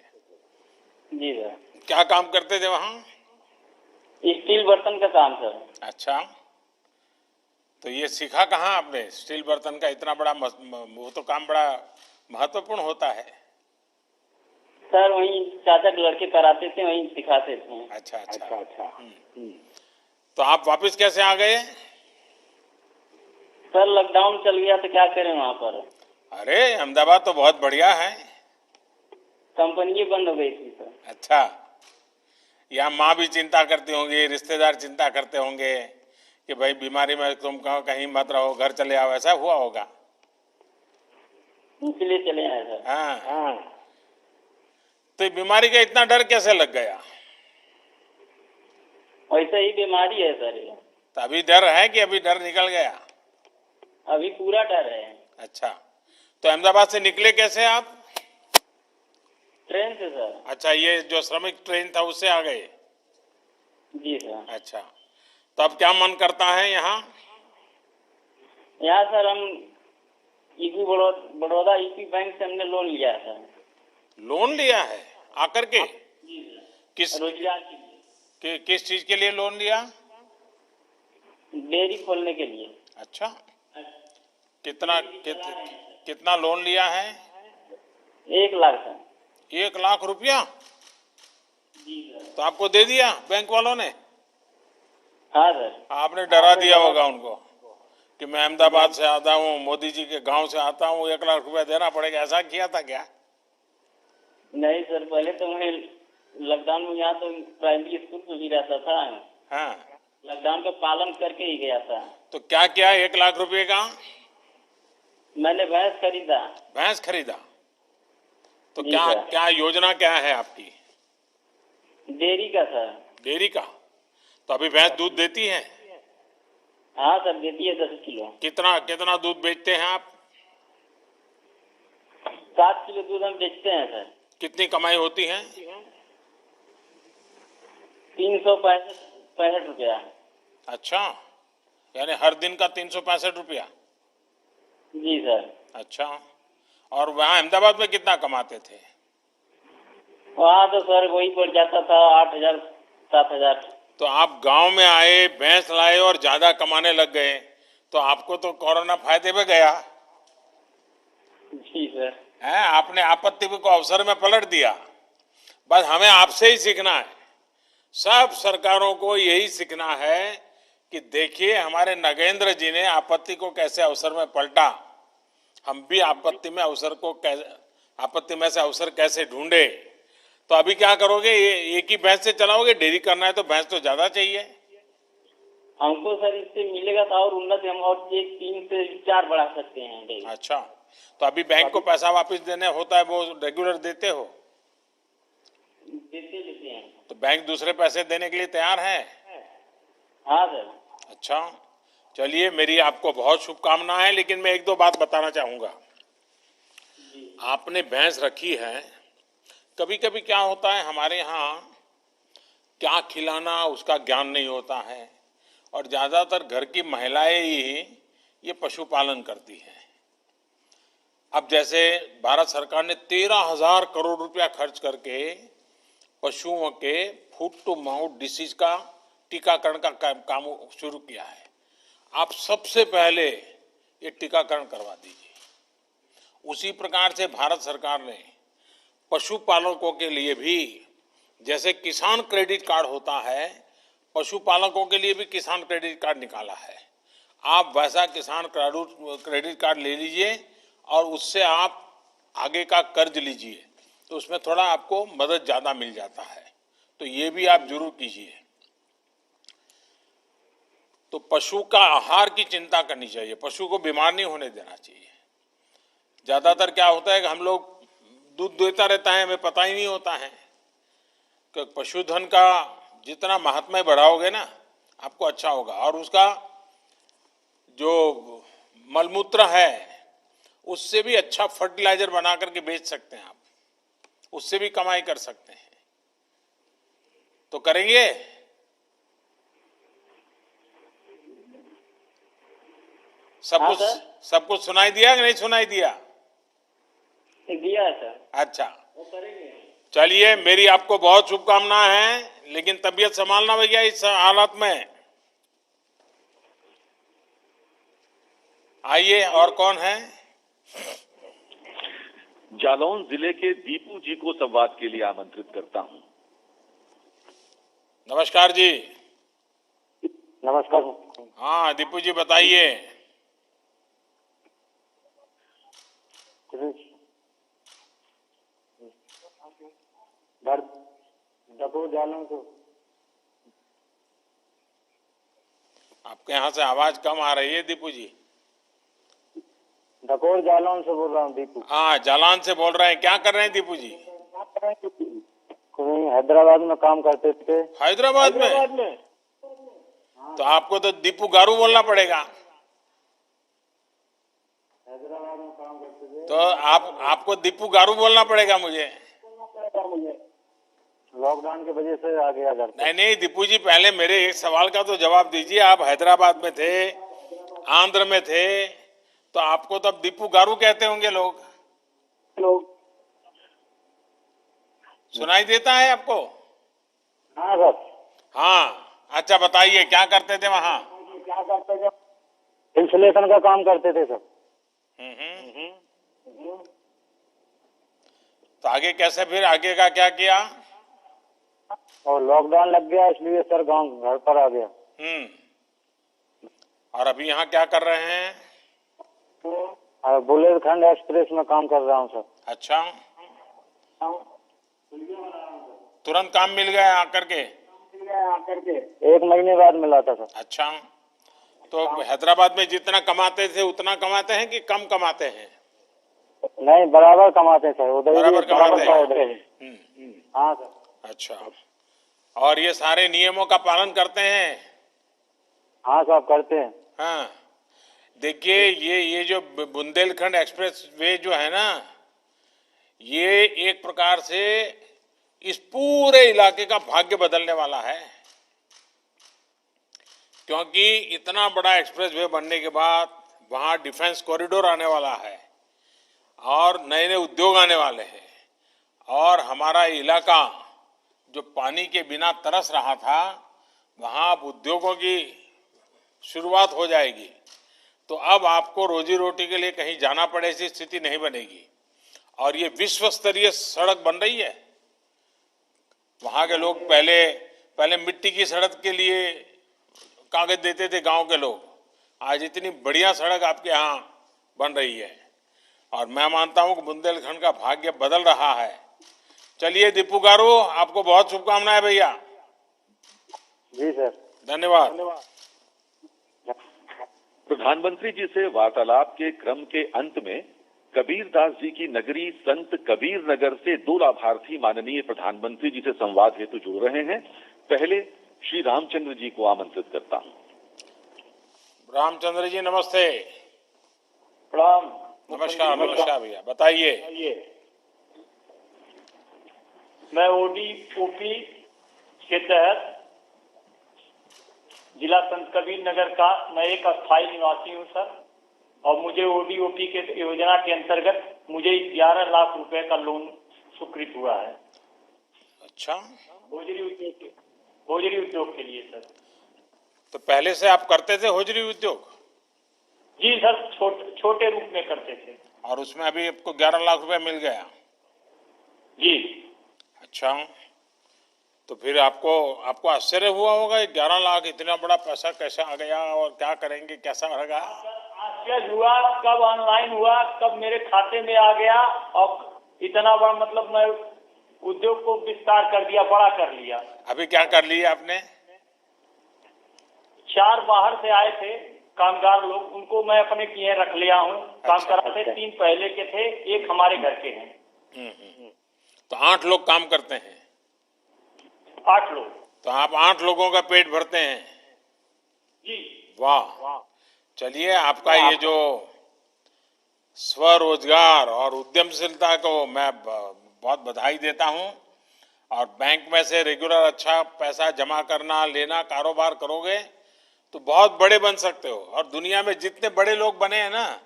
जी सर। क्या काम करते थे वहाँ? स्टील बर्तन का काम सर। अच्छा, तो ये सीखा कहाँ आपने? स्टील बर्तन का इतना बड़ा वो तो काम बड़ा महत्वपूर्ण होता है। सर वहीं चाचा के लड़के कराते थे, वहीं सिखाते थे। अच्छा अच्छा अच्छा। तो आप वापस कैसे आ गए? सर लॉकडाउन चल गया तो क्या करें वहाँ पर। अरे अहमदाबाद तो बहुत बढ़िया है। कंपनी बंद हो गई थी सर। अच्छा, यहाँ माँ भी चिंता करती होंगी, रिश्तेदार चिंता करते होंगे कि भाई बीमारी में तुम कहीं मत रहो, घर चले आओ, ऐसा हुआ होगा। इसलिए चले आए सर। हाँ। तो ये बीमारी का इतना डर कैसे लग गया? वैसे ही बीमारी है सर ये। तो अभी डर है कि अभी डर निकल गया? अभी पूरा डर है। अच्छा, तो अहमदाबाद से निकले कैसे आप? ट्रेन से सर। अच्छा, ये जो श्रमिक ट्रेन था उससे आ गए? जी सर। अच्छा, तो अब क्या मन करता है यहाँ? यहाँ सर हम यूपी बड़ौदा यूपी बैंक से हमने लोन लिया है सर। लोन लिया है आकर के? जी सर। किस रोजगार के लिए। किस चीज के लिए लोन लिया? डेयरी खोलने के लिए। अच्छा, कितना लोन लिया है? 1 लाख सर। 1 लाख रुपया? जी सर। तो आपको दे दिया बैंक वालों ने? हाँ सर। आपने डरा दिया होगा उनको कि मैं अहमदाबाद से आता हूँ, मोदी जी के गांव से आता हूँ, 1 लाख रुपया देना पड़ेगा, ऐसा किया था क्या? नहीं सर, पहले तो मैं लॉकडाउन में यहाँ तो प्राइमरी स्कूल में भी रहता था। हाँ, लॉकडाउन का पालन करके ही गया था। तो क्या किया 1 लाख रुपये का? मैंने भैंस खरीदा। भैंस खरीदा? तो जी क्या सर। क्या योजना क्या है आपकी? डेयरी का सर। डेयरी का? तो अभी भैंस दूध देती है? हाँ सर, देती है 10 किलो। कितना दूध बेचते हैं आप? 7 किलो दूध हम बेचते हैं सर। कितनी कमाई होती है? 365 रुपया। अच्छा, यानी हर दिन का 365 रुपया? जी सर। अच्छा, और वहाँ अहमदाबाद में कितना कमाते थे? वहाँ तो सर वही पड़ जाता था 8,000 7,000। तो आप गांव में आए, भैंस लाए और ज्यादा कमाने लग गए, तो आपको तो कोरोना फायदे में गया जी सर। है। आपने आपत्ति को अवसर में पलट दिया। बस हमें आपसे ही सीखना है, सब सरकारों को यही सीखना है कि देखिए हमारे नगेंद्र जी ने आपत्ति को कैसे अवसर में पलटा, हम भी आपत्ति में से अवसर कैसे ढूंढे। तो अभी क्या करोगे? एक ही भैंस से चलाओगे? डेयरी करना है तो भैंस तो ज्यादा चाहिए हमको सर, इससे मिलेगा तो और उन्नति, हम और 3 से 4 बढ़ा सकते हैं डेयरी। अच्छा, तो अभी बैंक को पैसा वापस देने होता है, वो रेगुलर देते हो? देते हैं। तो बैंक दूसरे पैसे देने के लिए तैयार है? हाँ सर। अच्छा, चलिए, मेरी आपको बहुत शुभकामनाएं हैं, लेकिन मैं 1-2 बात बताना चाहूंगा। आपने भैंस रखी है, कभी कभी क्या होता है हमारे यहाँ क्या खिलाना उसका ज्ञान नहीं होता है, और ज्यादातर घर की महिलाएं ही ये पशुपालन करती हैं। अब जैसे भारत सरकार ने 13,000 करोड़ रुपया खर्च करके पशुओं के फूट टू माउथ डिसीज का टीकाकरण का काम शुरू किया है। आप सबसे पहले ये टीकाकरण करवा दीजिए। उसी प्रकार से भारत सरकार ने पशुपालकों के लिए भी, जैसे किसान क्रेडिट कार्ड होता है, पशुपालकों के लिए भी किसान क्रेडिट कार्ड निकाला है। आप वैसा किसान क्रेडिट कार्ड ले लीजिए और उससे आप आगे का कर्ज लीजिए, तो उसमें थोड़ा आपको मदद ज़्यादा मिल जाता है। तो ये भी आप जरूर कीजिए। तो पशु का आहार की चिंता करनी चाहिए, पशु को बीमार नहीं होने देना चाहिए। ज्यादातर क्या होता है कि हम लोग दूध देता रहता है, हमें पता ही नहीं होता है कि पशुधन का जितना महात्म्य बढ़ाओगे ना आपको अच्छा होगा। और उसका जो मलमूत्र है उससे भी अच्छा फर्टिलाइजर बना करके बेच सकते हैं आप, उससे भी कमाई कर सकते हैं। तो करेंगे? सब कुछ सुनाई दिया कि नहीं सुनाई दिया? दिया है सर। अच्छा, चलिए, मेरी आपको बहुत शुभकामनाएं हैं, लेकिन तबीयत संभालना भैया इस हालत में। आइए, और कौन है? जालौन जिले के दीपू जी को संवाद के लिए आमंत्रित करता हूं। नमस्कार जी। नमस्कार। हाँ दीपू जी, बताइए। जालौन से आपके यहाँ से आवाज कम आ रही है दीपू जी। डकोर जालौन से बोल रहा हूँ दीपू। हाँ, जालौन से बोल रहे हैं। क्या कर रहे हैं दीपू जी? हैदराबाद में काम करते थे। हैदराबाद में? तो आपको तो दीपू गारू बोलना पड़ेगा। हैदराबाद में काम करते थे। तो आपको दीपू गारू बोलना पड़ेगा मुझे। लॉकडाउन की वजह से आ गया घर पे। नहीं दीपू जी, पहले मेरे एक सवाल का तो जवाब दीजिए। आप हैदराबाद में थे, आंध्र में थे, तो आपको तब दीपू गारू कहते होंगे लोग। सुनाई देता है आपको? हाँ सर। हाँ, अच्छा बताइए, क्या करते थे वहाँ? क्या करते थे? इंसुलेशन का काम करते थे सर। तो आगे कैसे, फिर आगे का क्या किया? और लॉकडाउन लग गया, इसलिए सर गांव घर पर आ गया। और अभी यहाँ क्या कर रहे हैं? बुंदेलखंड एक्सप्रेस में काम कर रहा हूँ सर। अच्छा, तुरंत काम मिल गया आकर के? 1 महीने बाद मिला था सर। अच्छा, तो हैदराबाद में जितना कमाते थे उतना कमाते हैं कि कम कमाते हैं? नहीं, बराबर कमाते सर। उधर बराबर कमाते हैं। हाँ सर। अच्छा, और ये सारे नियमों का पालन करते हैं? हाँ साहब, करते हैं। हाँ, देखिए, ये जो बुंदेलखंड एक्सप्रेस वे जो है ना, ये एक प्रकार से इस पूरे इलाके का भाग्य बदलने वाला है। क्योंकि इतना बड़ा एक्सप्रेस वे बनने के बाद वहां डिफेंस कॉरिडोर आने वाला है और नए नए उद्योग आने वाले हैं, और हमारा इलाका जो पानी के बिना तरस रहा था, वहां अब उद्योगों की शुरुआत हो जाएगी। तो अब आपको रोजी रोटी के लिए कहीं जाना पड़े ऐसी स्थिति नहीं बनेगी। और ये विश्व स्तरीय सड़क बन रही है। वहां के लोग पहले मिट्टी की सड़क के लिए कागज देते थे गांव के लोग, आज इतनी बढ़िया सड़क आपके यहाँ बन रही है, और मैं मानता हूं कि बुंदेलखंड का भाग्य बदल रहा है। चलिए दीपू गारू, आपको बहुत शुभकामनाएं भैया। जी सर, धन्यवाद। प्रधानमंत्री जी से वार्तालाप के क्रम के अंत में कबीरदास जी की नगरी संत कबीर नगर से 2 लाभार्थी माननीय प्रधानमंत्री जी से संवाद हेतु जुड़ रहे हैं। पहले श्री रामचंद्र जी को आमंत्रित करता हूं। रामचंद्र जी नमस्ते। प्रणाम। नमस्कार भैया, बताइए। मैं ओडीओपी के तहत जिला संत कबीर नगर का मैं एक अस्थायी निवासी हूं सर, और मुझे ओडीओपी के योजना के अंतर्गत मुझे 11 लाख रुपए का लोन स्वीकृत हुआ है। अच्छा, होजरी उद्योग के लिए सर। तो पहले से आप करते थे होजरी उद्योग? जी सर, छोटे रूप में करते थे। और उसमें अभी आपको 11 लाख रुपए मिल गया? जी। अच्छा, तो फिर आपको आश्चर्य हुआ होगा 11 लाख इतना बड़ा पैसा कैसे आ गया, और क्या करेंगे, कैसा रहेगा? आश्चर्य हुआ, कब ऑनलाइन हुआ, कब मेरे खाते में आ गया, और इतना बड़ा मतलब मैं उद्योग को विस्तार कर दिया, बड़ा कर लिया। अभी क्या कर लिया आपने? 4 बाहर से आए थे कामगार लोग, उनको मैं अपने किए रख लिया हूँ। काम कराते 3 पहले के थे, 1 हमारे घर के हैं। तो 8 लोग काम करते हैं। 8 लोग। तो आप 8 लोगों का पेट भरते हैं। जी। वाह। चलिए, आपका ये जो स्वरोजगार और उद्यमशीलता को मैं बहुत बधाई देता हूं। और बैंक में से रेगुलर अच्छा पैसा जमा करना, लेना, कारोबार करोगे तो बहुत बड़े बन सकते हो। और दुनिया में जितने बड़े लोग बने हैं ना,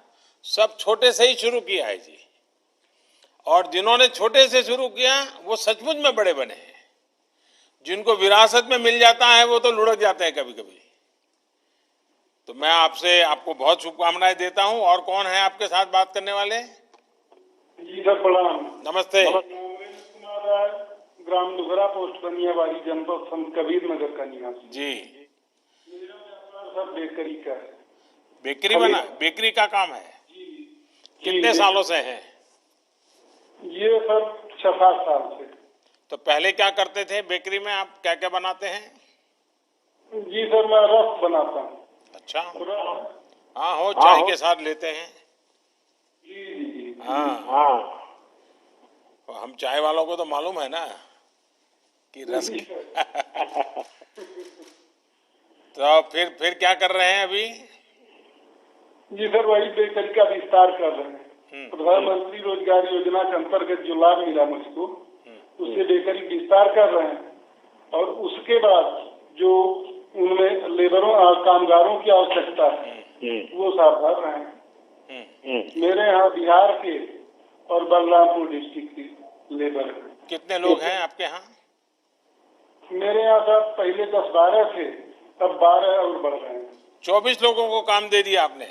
सब छोटे से ही शुरू किया है जी। और जिन्होंने छोटे से शुरू किया वो सचमुच में बड़े बने हैं। जिनको विरासत में मिल जाता है वो तो लुढ़क जाते हैं कभी कभी। तो मैं आपको बहुत शुभकामनाएं देता हूं। और कौन है आपके साथ बात करने वाले? जी सर, प्रणाम। नमस्ते। कुमार राय, ग्राम दुघरा, पोस्ट बनियाबाड़ी, जनपद संत कबीर नगर का निवासी जी। मेरा व्यापार सर बेकरी का है। बेकरी का काम है? कितने सालों से है? ये सर 6-7 साल से। तो पहले क्या करते थे बेकरी में? आप क्या क्या बनाते हैं? जी सर, मैं रस बनाता हूँ। अच्छा। हाँ, हो चाय के साथ लेते हैं। जी। हाँ। तो हम चाय वालों को तो मालूम है ना कि रस तो फिर क्या कर रहे हैं अभी? जी सर, वही बेकरी का विस्तार कर रहे हैं। प्रधानमंत्री रोजगार योजना के अंतर्गत जो लाभ मिला मुझको, उससे बेकरी विस्तार कर रहे हैं। और उसके बाद जो उनमें लेबरों और कामगारों की आवश्यकता है वो साफ भर रहे हैं। मेरे यहाँ बिहार के और बलरामपुर डिस्ट्रिक्ट की लेबर है। कितने लोग हैं आपके यहाँ? मेरे यहाँ सर पहले 10-12 थे, अब 12 और बढ़ रहे हैं। 24 लोगों को काम दे दिया आपने?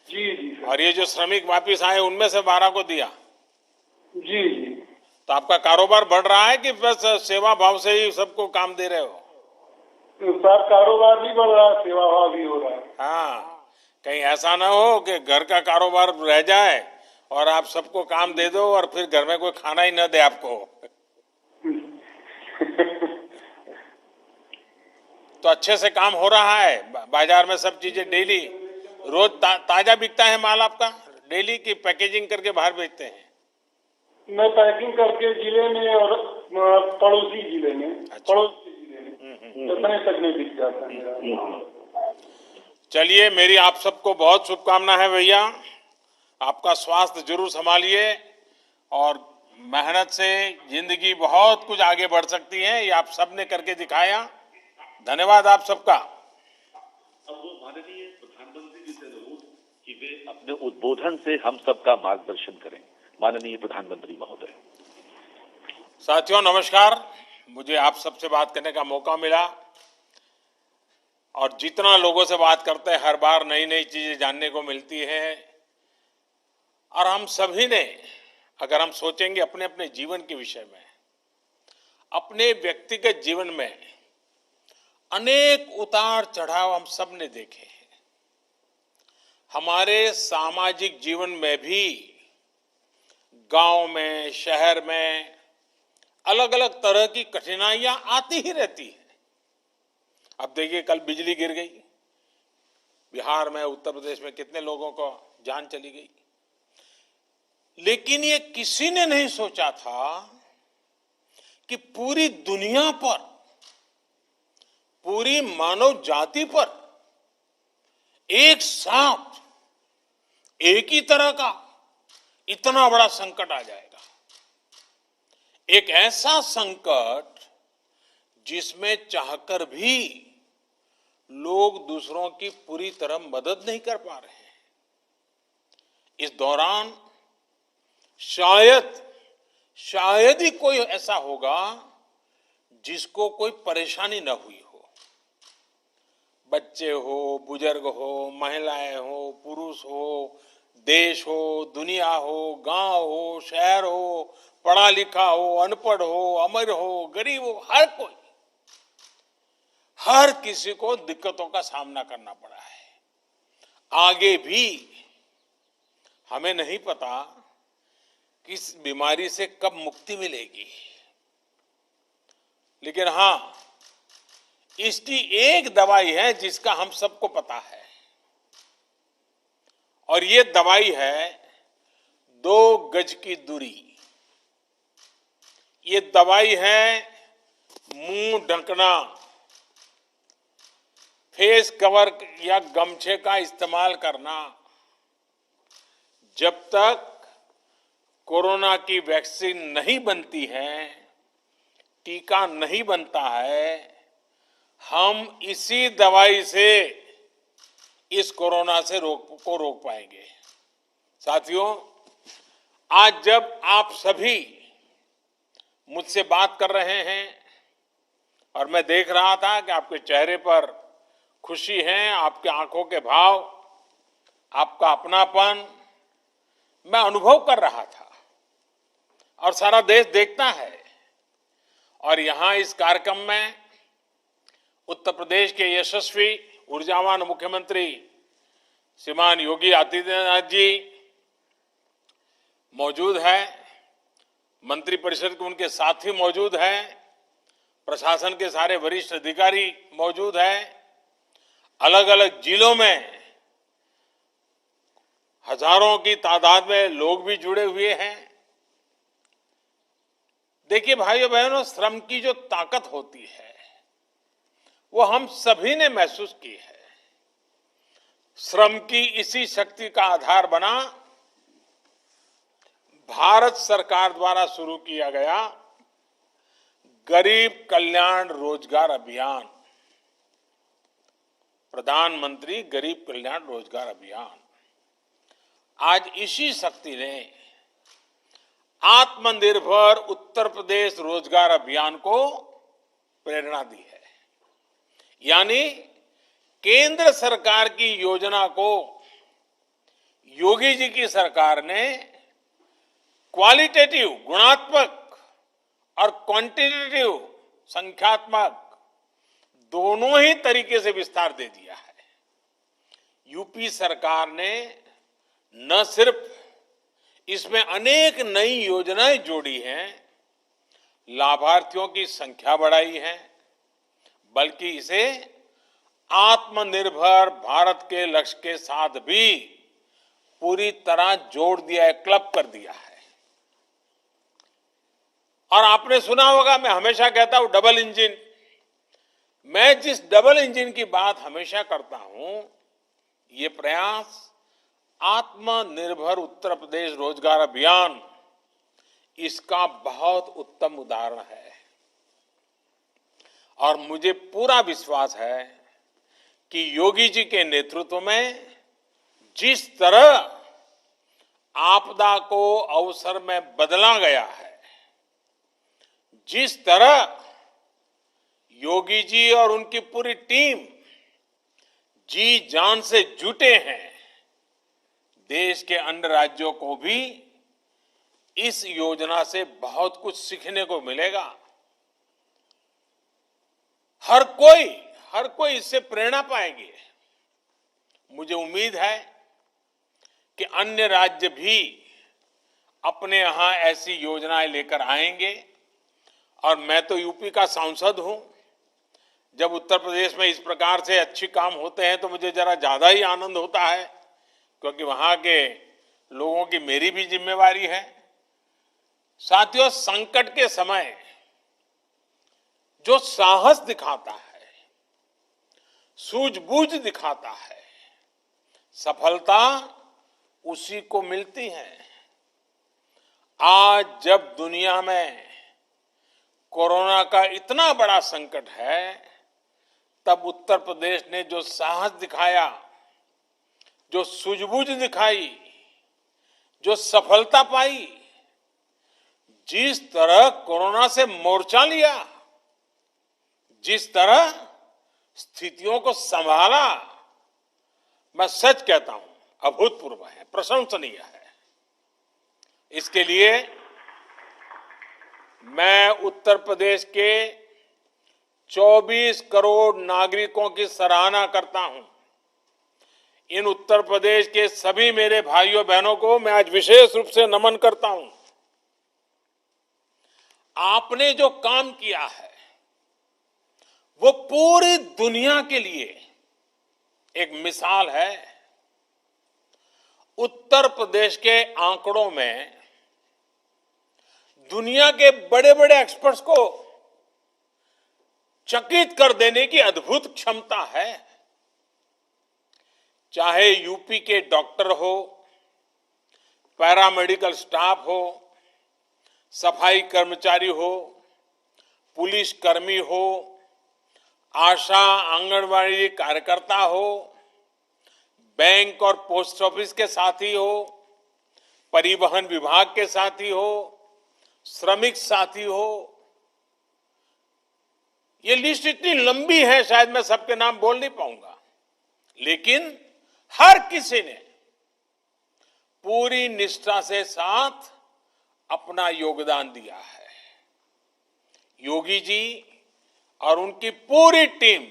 जी सर। और ये जो श्रमिक वापिस आए उनमें से 12 को दिया? जी। तो आपका कारोबार बढ़ रहा है कि बस सेवा भाव से ही सबको काम दे रहे हो? सर कारोबार भी बढ़ रहा है, सेवा भाव भी हो रहा है। हाँ, कहीं ऐसा ना हो कि घर का कारोबार रह जाए और आप सबको काम दे दो और फिर घर में कोई खाना ही न दे आपको। तो अच्छे से काम हो रहा है बाजार में? सब चीजें डेली रोज ताजा बिकता है माल आपका? डेली की पैकेजिंग करके बाहर बेचते हैं? मैं पैकिंग करके जिले में और पड़ोसी जिले में। अच्छा। इतने तक नहीं बिक जाता है। चलिए, मेरी आप सबको बहुत शुभकामना है भैया। आपका स्वास्थ्य जरूर संभालिए और मेहनत से जिंदगी बहुत कुछ आगे बढ़ सकती है। ये आप सबने करके दिखाया। धन्यवाद आप सबका। अब वो माननीय प्रधानमंत्री जी से अनुरोध कि वे अपने उद्बोधन से हम सबका मार्गदर्शन करें। माननीय प्रधानमंत्री महोदय। साथियों नमस्कार। मुझे आप सबसे बात करने का मौका मिला और जितना लोगों से बात करते हैं हर बार नई नई चीजें जानने को मिलती है। और हम सभी ने, अगर हम सोचेंगे अपने अपने जीवन के विषय में, अपने व्यक्तिगत जीवन में अनेक उतार चढ़ाव हम सब ने देखे हैं। हमारे सामाजिक जीवन में भी गांव में, शहर में अलग अलग तरह की कठिनाइयां आती ही रहती है। अब देखिए, कल बिजली गिर गई बिहार में, उत्तर प्रदेश में कितने लोगों को जान चली गई। लेकिन ये किसी ने नहीं सोचा था कि पूरी दुनिया पर, पूरी मानव जाति पर एक साथ एक ही तरह का इतना बड़ा संकट आ जाएगा। एक ऐसा संकट जिसमें चाहकर भी लोग दूसरों की पूरी तरह मदद नहीं कर पा रहे हैं। इस दौरान शायद ही कोई ऐसा होगा जिसको कोई परेशानी न हुई हो। बच्चे हो, बुजुर्ग हो, महिलाएं हो, पुरुष हो, देश हो, दुनिया हो, गांव हो, शहर हो, पढ़ा लिखा हो, अनपढ़ हो, अमीर हो, गरीब हो, हर किसी को दिक्कतों का सामना करना पड़ा है। आगे भी हमें नहीं पता किस बीमारी से कब मुक्ति मिलेगी, लेकिन हाँ, इसकी एक दवाई है जिसका हम सबको पता है। और ये दवाई है 2 गज की दूरी। ये दवाई है मुंह ढकना, फेस कवर या गमछे का इस्तेमाल करना। जब तक कोरोना की वैक्सीन नहीं बनती है, टीका नहीं बनता है, हम इसी दवाई से इस कोरोना से रोक पाएंगे। साथियों, आज जब आप सभी मुझसे बात कर रहे हैं और मैं देख रहा था कि आपके चेहरे पर खुशी है, आपके आंखों के भाव, आपका अपनापन मैं अनुभव कर रहा था और सारा देश देखता है। और यहां इस कार्यक्रम में उत्तर प्रदेश के यशस्वी ऊर्जावान मुख्यमंत्री श्रीमान योगी आदित्यनाथ जी मौजूद है, मंत्रिपरिषद के उनके साथी मौजूद हैं, प्रशासन के सारे वरिष्ठ अधिकारी मौजूद हैं, अलग अलग जिलों में हजारों की तादाद में लोग भी जुड़े हुए हैं। देखिए भाइयों बहनों, श्रम की जो ताकत होती है वो हम सभी ने महसूस की है। श्रम की इसी शक्ति का आधार बना भारत सरकार द्वारा शुरू किया गया गरीब कल्याण रोजगार अभियान, प्रधानमंत्री गरीब कल्याण रोजगार अभियान। आज इसी शक्ति ने आत्मनिर्भर उत्तर प्रदेश रोजगार अभियान को प्रेरणा दी है। यानी केंद्र सरकार की योजना को योगी जी की सरकार ने क्वालिटेटिव गुणात्मक और क्वांटिटेटिव संख्यात्मक दोनों ही तरीके से विस्तार दे दिया है। यूपी सरकार ने न सिर्फ इसमें अनेक नई योजनाएं जोड़ी हैं, लाभार्थियों की संख्या बढ़ाई है, बल्कि इसे आत्मनिर्भर भारत के लक्ष्य के साथ भी पूरी तरह जोड़ दिया है, क्लब कर दिया है। और आपने सुना होगा, मैं हमेशा कहता हूं डबल इंजन। मैं जिस डबल इंजन की बात हमेशा करता हूं, ये प्रयास आत्मनिर्भर उत्तर प्रदेश रोजगार अभियान इसका बहुत उत्तम उदाहरण है। और मुझे पूरा विश्वास है कि योगी जी के नेतृत्व में जिस तरह आपदा को अवसर में बदला गया है, जिस तरह योगी जी और उनकी पूरी टीम जी जान से जुटे हैं, देश के अन्य राज्यों को भी इस योजना से बहुत कुछ सीखने को मिलेगा। हर कोई इससे प्रेरणा पाएंगे। मुझे उम्मीद है कि अन्य राज्य भी अपने यहां ऐसी योजनाएं लेकर आएंगे। और मैं तो यूपी का सांसद हूं। जब उत्तर प्रदेश में इस प्रकार से अच्छे काम होते हैं तो मुझे जरा ज्यादा ही आनंद होता है, क्योंकि वहां के लोगों की मेरी भी जिम्मेवारी है। साथियों, संकट के समय जो साहस दिखाता है, सूझबूझ दिखाता है, सफलता उसी को मिलती है। आज जब दुनिया में कोरोना का इतना बड़ा संकट है, तब उत्तर प्रदेश ने जो साहस दिखाया, जो सूझबूझ दिखाई, जो सफलता पाई, जिस तरह कोरोना से मोर्चा लिया, जिस तरह स्थितियों को संभाला, मैं सच कहता हूं अभूतपूर्व है, प्रशंसनीय है। इसके लिए मैं उत्तर प्रदेश के 24 करोड़ नागरिकों की सराहना करता हूं। इन उत्तर प्रदेश के सभी मेरे भाइयों बहनों को मैं आज विशेष रूप से नमन करता हूं। आपने जो काम किया है वो पूरी दुनिया के लिए एक मिसाल है। उत्तर प्रदेश के आंकड़ों में दुनिया के बड़े बड़े एक्सपर्ट्स को चकित कर देने की अद्भुत क्षमता है। चाहे यूपी के डॉक्टर हो, पैरामेडिकल स्टाफ हो, सफाई कर्मचारी हो, पुलिस कर्मी हो, आशा आंगनवाड़ी कार्यकर्ता हो, बैंक और पोस्ट ऑफिस के साथी हो, परिवहन विभाग के साथी हो, श्रमिक साथी हो, ये लिस्ट इतनी लंबी है शायद मैं सबके नाम बोल नहीं पाऊंगा, लेकिन हर किसी ने पूरी निष्ठा से साथ अपना योगदान दिया है। योगी जी और उनकी पूरी टीम,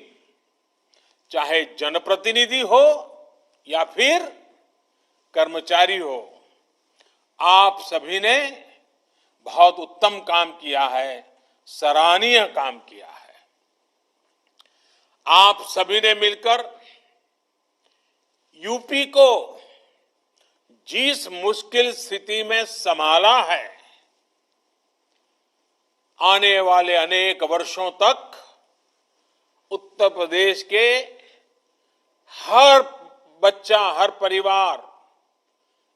चाहे जनप्रतिनिधि हो या फिर कर्मचारी हो, आप सभी ने बहुत उत्तम काम किया है, सराहनीय काम किया है। आप सभी ने मिलकर यूपी को जिस मुश्किल स्थिति में संभाला है, आने वाले अनेक वर्षों तक उत्तर प्रदेश के हर बच्चा, हर परिवार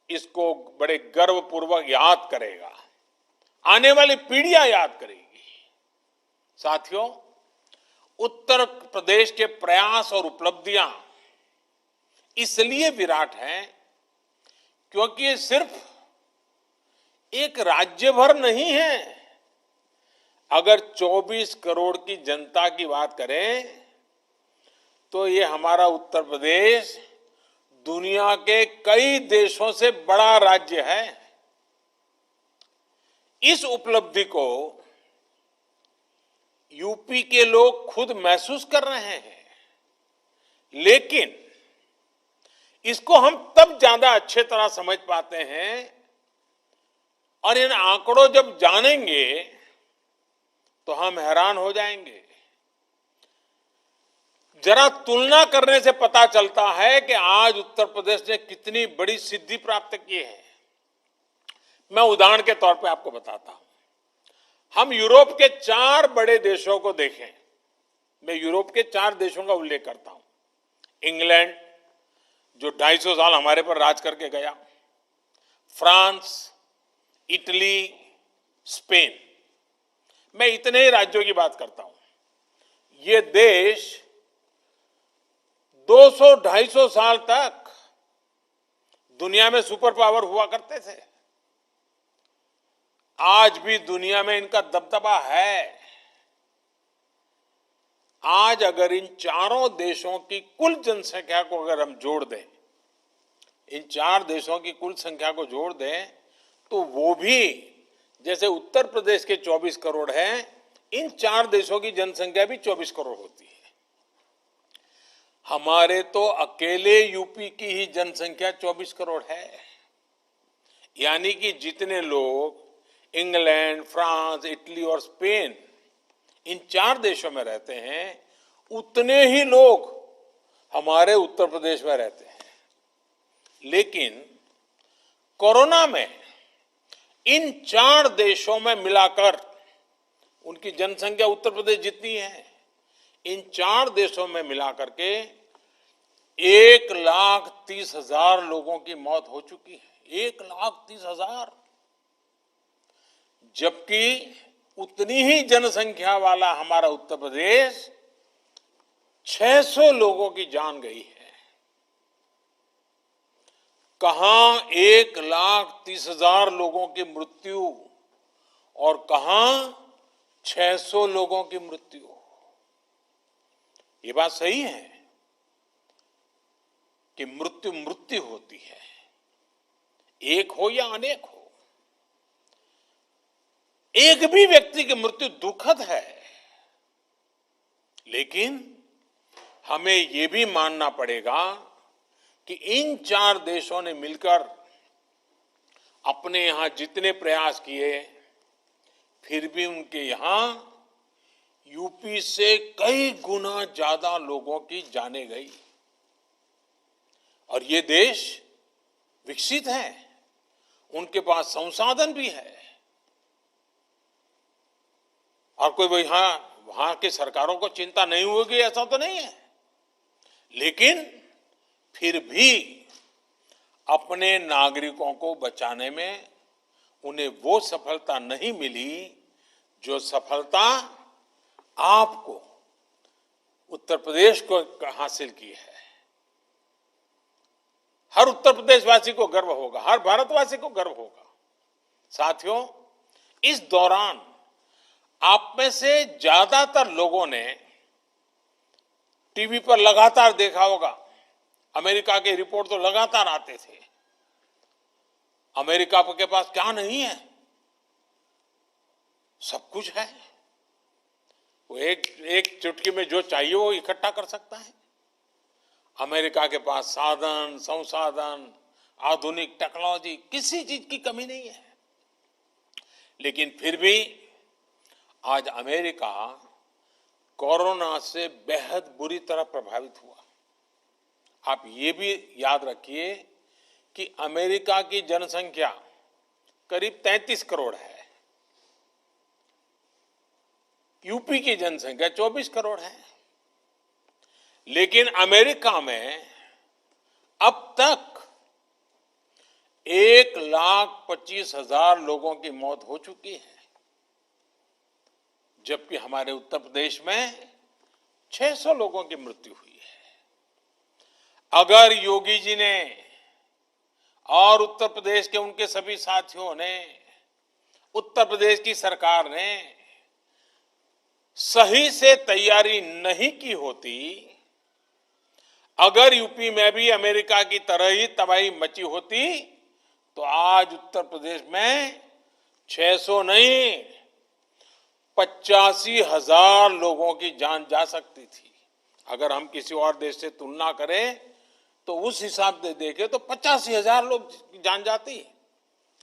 इसको बड़े गर्वपूर्वक याद करेगा, आने वाली पीढ़ियां याद करेगी। साथियों, उत्तर प्रदेश के प्रयास और उपलब्धियां इसलिए विराट हैं क्योंकि ये सिर्फ एक राज्य भर नहीं है। अगर 24 करोड़ की जनता की बात करें तो ये हमारा उत्तर प्रदेश दुनिया के कई देशों से बड़ा राज्य है। इस उपलब्धि को यूपी के लोग खुद महसूस कर रहे हैं, लेकिन इसको हम तब ज्यादा अच्छे तरह समझ पाते हैं और इन आंकड़ों जब जानेंगे तो हम हैरान हो जाएंगे। जरा तुलना करने से पता चलता है कि आज उत्तर प्रदेश ने कितनी बड़ी सिद्धि प्राप्त की है। मैं उदाहरण के तौर पे आपको बताता हूं। हम यूरोप के 4 बड़े देशों को देखें। मैं यूरोप के 4 देशों का उल्लेख करता हूं। इंग्लैंड, जो 250 साल हमारे पर राज करके गया, फ्रांस, इटली, स्पेन। मैं इतने ही राज्यों की बात करता हूं। ये देश 200-250 साल तक दुनिया में सुपर पावर हुआ करते थे। आज भी दुनिया में इनका दबदबा है। आज अगर इन चारों देशों की कुल जनसंख्या को अगर हम जोड़ दें, इन 4 देशों की कुल संख्या को जोड़ दें, तो वो भी जैसे उत्तर प्रदेश के 24 करोड़ हैं, इन 4 देशों की जनसंख्या भी 24 करोड़ होती है। हमारे तो अकेले यूपी की ही जनसंख्या 24 करोड़ है। यानी कि जितने लोग इंग्लैंड, फ्रांस, इटली और स्पेन, इन 4 देशों में रहते हैं, उतने ही लोग हमारे उत्तर प्रदेश में रहते हैं। लेकिन कोरोना में इन 4 देशों में मिलाकर उनकी जनसंख्या उत्तर प्रदेश जितनी है, इन 4 देशों में मिलाकर के 1,30,000 लोगों की मौत हो चुकी है। 1,30,000। जबकि उतनी ही जनसंख्या वाला हमारा उत्तर प्रदेश 600 लोगों की जान गई है। कहां 1,30,000 लोगों की मृत्यु और कहां 600 लोगों की मृत्यु। ये बात सही है कि मृत्यु मृत्यु होती है, एक हो या अनेक हो। एक भी व्यक्ति की मृत्यु दुखद है, लेकिन हमें यह भी मानना पड़ेगा कि इन 4 देशों ने मिलकर अपने यहां जितने प्रयास किए, फिर भी उनके यहां यूपी से कई गुना ज्यादा लोगों की जानें गई। और ये देश विकसित हैं, उनके पास संसाधन भी है, और कोई वहां की सरकारों को चिंता नहीं होगी ऐसा तो नहीं है, लेकिन फिर भी अपने नागरिकों को बचाने में उन्हें वो सफलता नहीं मिली जो सफलता आपको उत्तर प्रदेश को हासिल की है। हर उत्तर प्रदेशवासी को गर्व होगा, हर भारतवासी को गर्व होगा। साथियों, इस दौरान आप में से ज्यादातर लोगों ने टीवी पर लगातार देखा होगा, अमेरिका के रिपोर्ट तो लगातार आते थे। अमेरिका के पास क्या नहीं है? सब कुछ है। वो एक चुटकी में जो चाहिए वो इकट्ठा कर सकता है। अमेरिका के पास साधन, संसाधन, आधुनिक टेक्नोलॉजी, किसी चीज की कमी नहीं है। लेकिन फिर भी आज अमेरिका कोरोना से बेहद बुरी तरह प्रभावित हुआ। आप ये भी याद रखिए कि अमेरिका की जनसंख्या करीब 33 करोड़ है, यूपी की जनसंख्या 24 करोड़ है, लेकिन अमेरिका में अब तक 1,25,000 लोगों की मौत हो चुकी है, जबकि हमारे उत्तर प्रदेश में 600 लोगों की मृत्यु हुई है। अगर योगी जी ने और उत्तर प्रदेश के उनके सभी साथियों ने, उत्तर प्रदेश की सरकार ने सही से तैयारी नहीं की होती, अगर यूपी में भी अमेरिका की तरह ही तबाही मची होती, तो आज उत्तर प्रदेश में 600 नहीं 85,000 लोगों की जान जा सकती थी। अगर हम किसी और देश से तुलना करें तो उस हिसाब से देखें तो 85,000 लोग की जान जाती।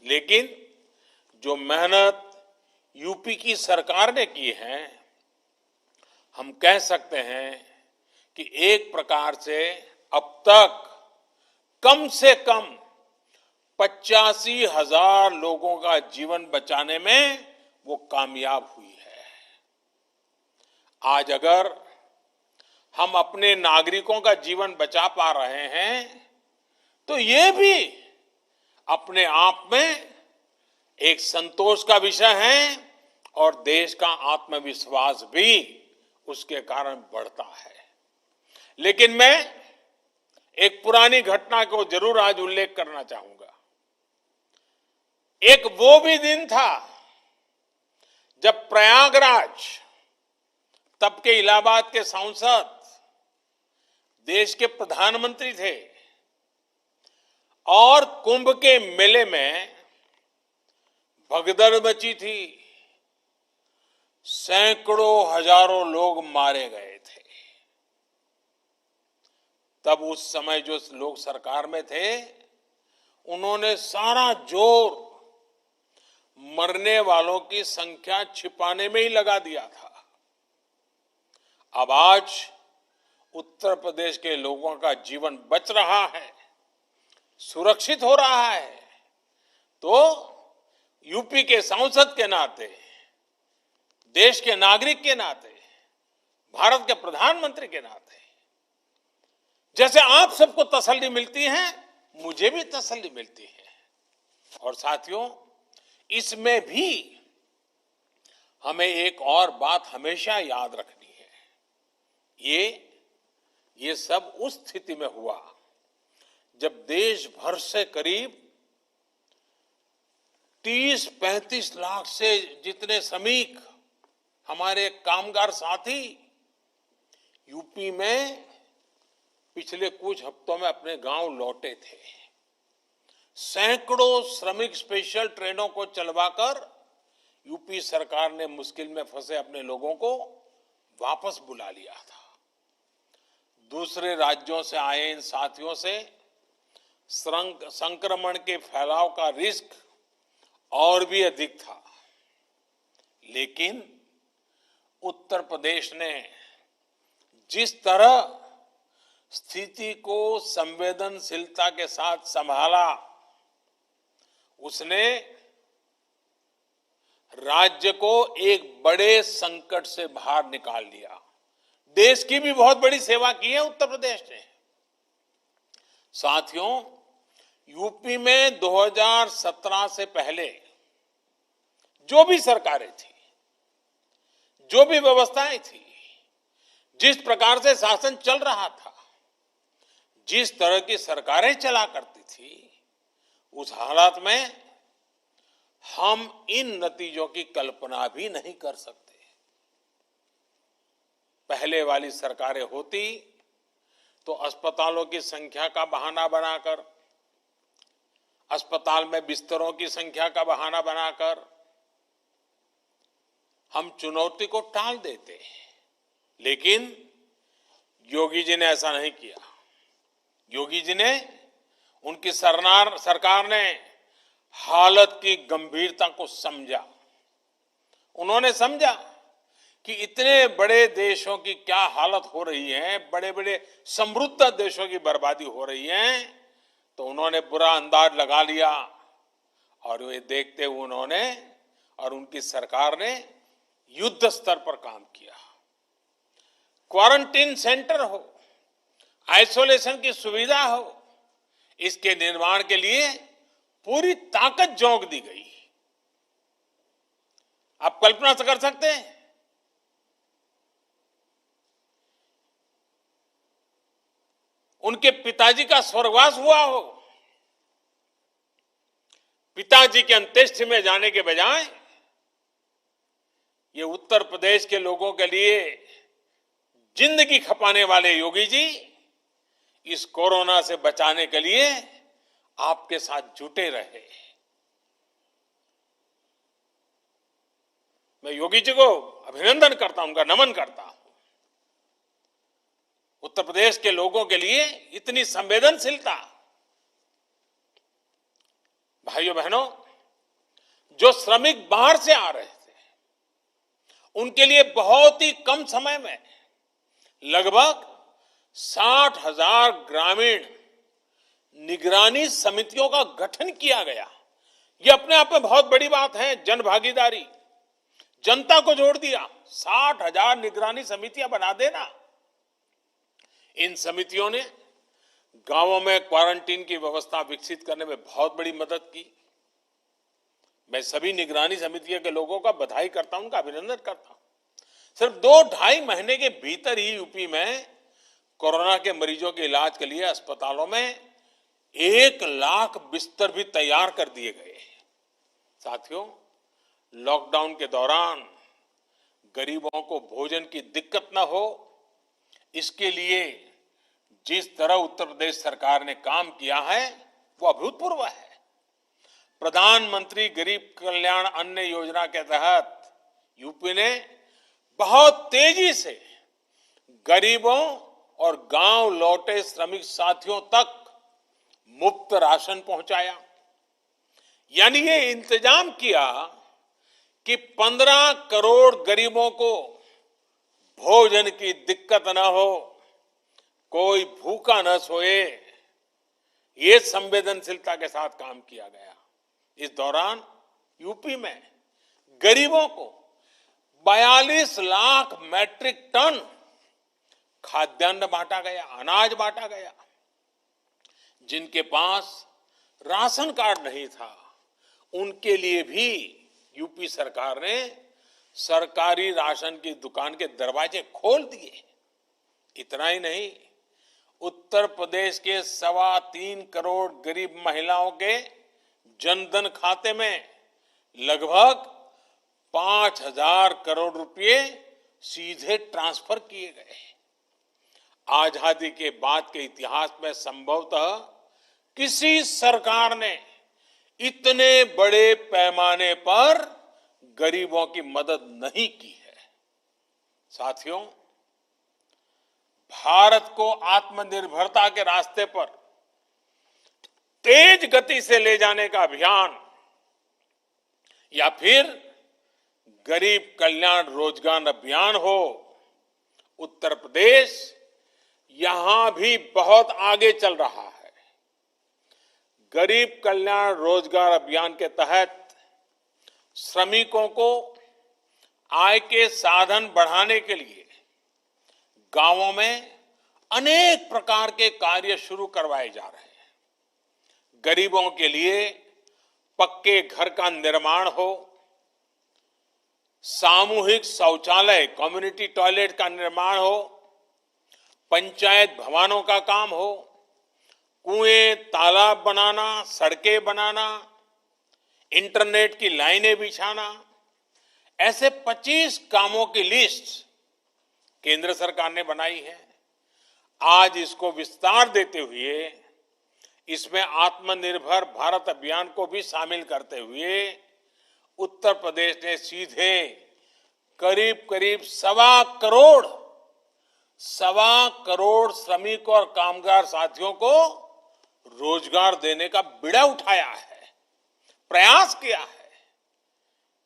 लेकिन जो मेहनत यूपी की सरकार ने की है, हम कह सकते हैं कि एक प्रकार से अब तक कम से कम 85,000 लोगों का जीवन बचाने में वो कामयाब हुई है। आज अगर हम अपने नागरिकों का जीवन बचा पा रहे हैं तो ये भी अपने आप में एक संतोष का विषय है, और देश का आत्मविश्वास भी उसके कारण बढ़ता है। लेकिन मैं एक पुरानी घटना को जरूर आज उल्लेख करना चाहूंगा। एक वो भी दिन था जब प्रयागराज, तब के इलाहाबाद के सांसद, देश के प्रधानमंत्री थे, और कुंभ के मेले में भगदड़ मची थी, सैकड़ों हजारों लोग मारे गए थे। तब उस समय जो लोग सरकार में थे, उन्होंने सारा जोर मरने वालों की संख्या छिपाने में ही लगा दिया था। अब आज उत्तर प्रदेश के लोगों का जीवन बच रहा है, सुरक्षित हो रहा है, तो यूपी के सांसद के नाते, देश के नागरिक के नाते, भारत के प्रधानमंत्री के नाते, जैसे आप सबको तसल्ली मिलती है, मुझे भी तसल्ली मिलती है। और साथियों, इसमें भी हमें एक और बात हमेशा याद रखनी है। ये सब उस स्थिति में हुआ जब देश भर से करीब 30-35 लाख से जितने श्रमिक, हमारे कामगार साथी यूपी में पिछले कुछ हफ्तों में अपने गांव लौटे थे। सैकड़ों श्रमिक स्पेशल ट्रेनों को चलवाकर यूपी सरकार ने मुश्किल में फंसे अपने लोगों को वापस बुला लिया था। दूसरे राज्यों से आए इन साथियों से संक्रमण के फैलाव का रिस्क और भी अधिक था, लेकिन उत्तर प्रदेश ने जिस तरह स्थिति को संवेदनशीलता के साथ संभाला, उसने राज्य को एक बड़े संकट से बाहर निकाल लिया। देश की भी बहुत बड़ी सेवा की है उत्तर प्रदेश ने। साथियों, यूपी में 2017 से पहले जो भी सरकारें थी, जो भी व्यवस्थाएं थी, जिस प्रकार से शासन चल रहा था, जिस तरह की सरकारें चला करती थी, उस हालात में हम इन नतीजों की कल्पना भी नहीं कर सकते। पहले वाली सरकारें होती तो अस्पतालों की संख्या का बहाना बनाकर, अस्पताल में बिस्तरों की संख्या का बहाना बनाकर हम चुनौती को टाल देते। लेकिन योगी जी ने ऐसा नहीं किया। योगी जी ने, उनकी सरकार ने हालत की गंभीरता को समझा। उन्होंने समझा कि इतने बड़े देशों की क्या हालत हो रही है, बड़े बड़े समृद्ध देशों की बर्बादी हो रही है, तो उन्होंने बुरा अंदाज लगा लिया। और वे देखते हुए उन्होंने और उनकी सरकार ने युद्ध स्तर पर काम किया। क्वारंटीन सेंटर हो, आइसोलेशन की सुविधा हो, इसके निर्माण के लिए पूरी ताकत झोंक दी गई। आप कल्पना कर सकते हैं, उनके पिताजी का स्वर्गवास हुआ हो, पिताजी के अंत्येष्टि में जाने के बजाय ये उत्तर प्रदेश के लोगों के लिए जिंदगी खपाने वाले योगी जी इस कोरोना से बचाने के लिए आपके साथ जुटे रहे। मैं योगी जी को अभिनंदन करता हूं, उनका नमन करता हूं। उत्तर प्रदेश के लोगों के लिए इतनी संवेदनशीलता। भाइयों बहनों, जो श्रमिक बाहर से आ रहे थे, उनके लिए बहुत ही कम समय में लगभग 60,000 ग्रामीण निगरानी समितियों का गठन किया गया। यह अपने आप में बहुत बड़ी बात है। जन भागीदारी, जनता को जोड़ दिया। 60,000 निगरानी समितियां बना देना। इन समितियों ने गांवों में क्वारंटीन की व्यवस्था विकसित करने में बहुत बड़ी मदद की। मैं सभी निगरानी समितियों के लोगों का बधाई करता हूं, उनका अभिनंदन करता हूं। सिर्फ 2-2.5 महीने के भीतर ही यूपी में कोरोना के मरीजों के इलाज के लिए अस्पतालों में 1 लाख बिस्तर भी तैयार कर दिए गए। साथियों, लॉकडाउन के दौरान गरीबों को भोजन की दिक्कत न हो, इसके लिए जिस तरह उत्तर प्रदेश सरकार ने काम किया है वो अभूतपूर्व है। प्रधानमंत्री गरीब कल्याण अन्न योजना के तहत यूपी ने बहुत तेजी से गरीबों और गांव लौटे श्रमिक साथियों तक मुफ्त राशन पहुंचाया। यानी ये इंतजाम किया कि 15 करोड़ गरीबों को भोजन की दिक्कत न हो, कोई भूखा न सोए। ये संवेदनशीलता के साथ काम किया गया। इस दौरान यूपी में गरीबों को 42 लाख मैट्रिक टन खाद्यान्न बांटा गया, अनाज बांटा गया। जिनके पास राशन कार्ड नहीं था, उनके लिए भी यूपी सरकार ने सरकारी राशन की दुकान के दरवाजे खोल दिए। इतना ही नहीं, उत्तर प्रदेश के 3.25 करोड़ गरीब महिलाओं के जनधन खाते में लगभग 5,000 करोड़ रुपए सीधे ट्रांसफर किए गए। आजादी के बाद के इतिहास में संभवतः किसी सरकार ने इतने बड़े पैमाने पर गरीबों की मदद नहीं की है। साथियों, भारत को आत्मनिर्भरता के रास्ते पर तेज गति से ले जाने का अभियान या फिर गरीब कल्याण रोजगार अभियान हो, उत्तर प्रदेश यहां भी बहुत आगे चल रहा है। गरीब कल्याण रोजगार अभियान के तहत श्रमिकों को आय के साधन बढ़ाने के लिए गांवों में अनेक प्रकार के कार्य शुरू करवाए जा रहे हैं। गरीबों के लिए पक्के घर का निर्माण हो, सामूहिक शौचालय कम्युनिटी टॉयलेट का निर्माण हो, पंचायत भवनों का काम हो, कुएं तालाब बनाना, सड़कें बनाना, इंटरनेट की लाइनें बिछाना, ऐसे 25 कामों की लिस्ट केंद्र सरकार ने बनाई है। आज इसको विस्तार देते हुए इसमें आत्मनिर्भर भारत अभियान को भी शामिल करते हुए उत्तर प्रदेश ने सीधे करीब करीब सवा करोड़ श्रमिक और कामगार साथियों को रोजगार देने का बीड़ा उठाया है, प्रयास किया है।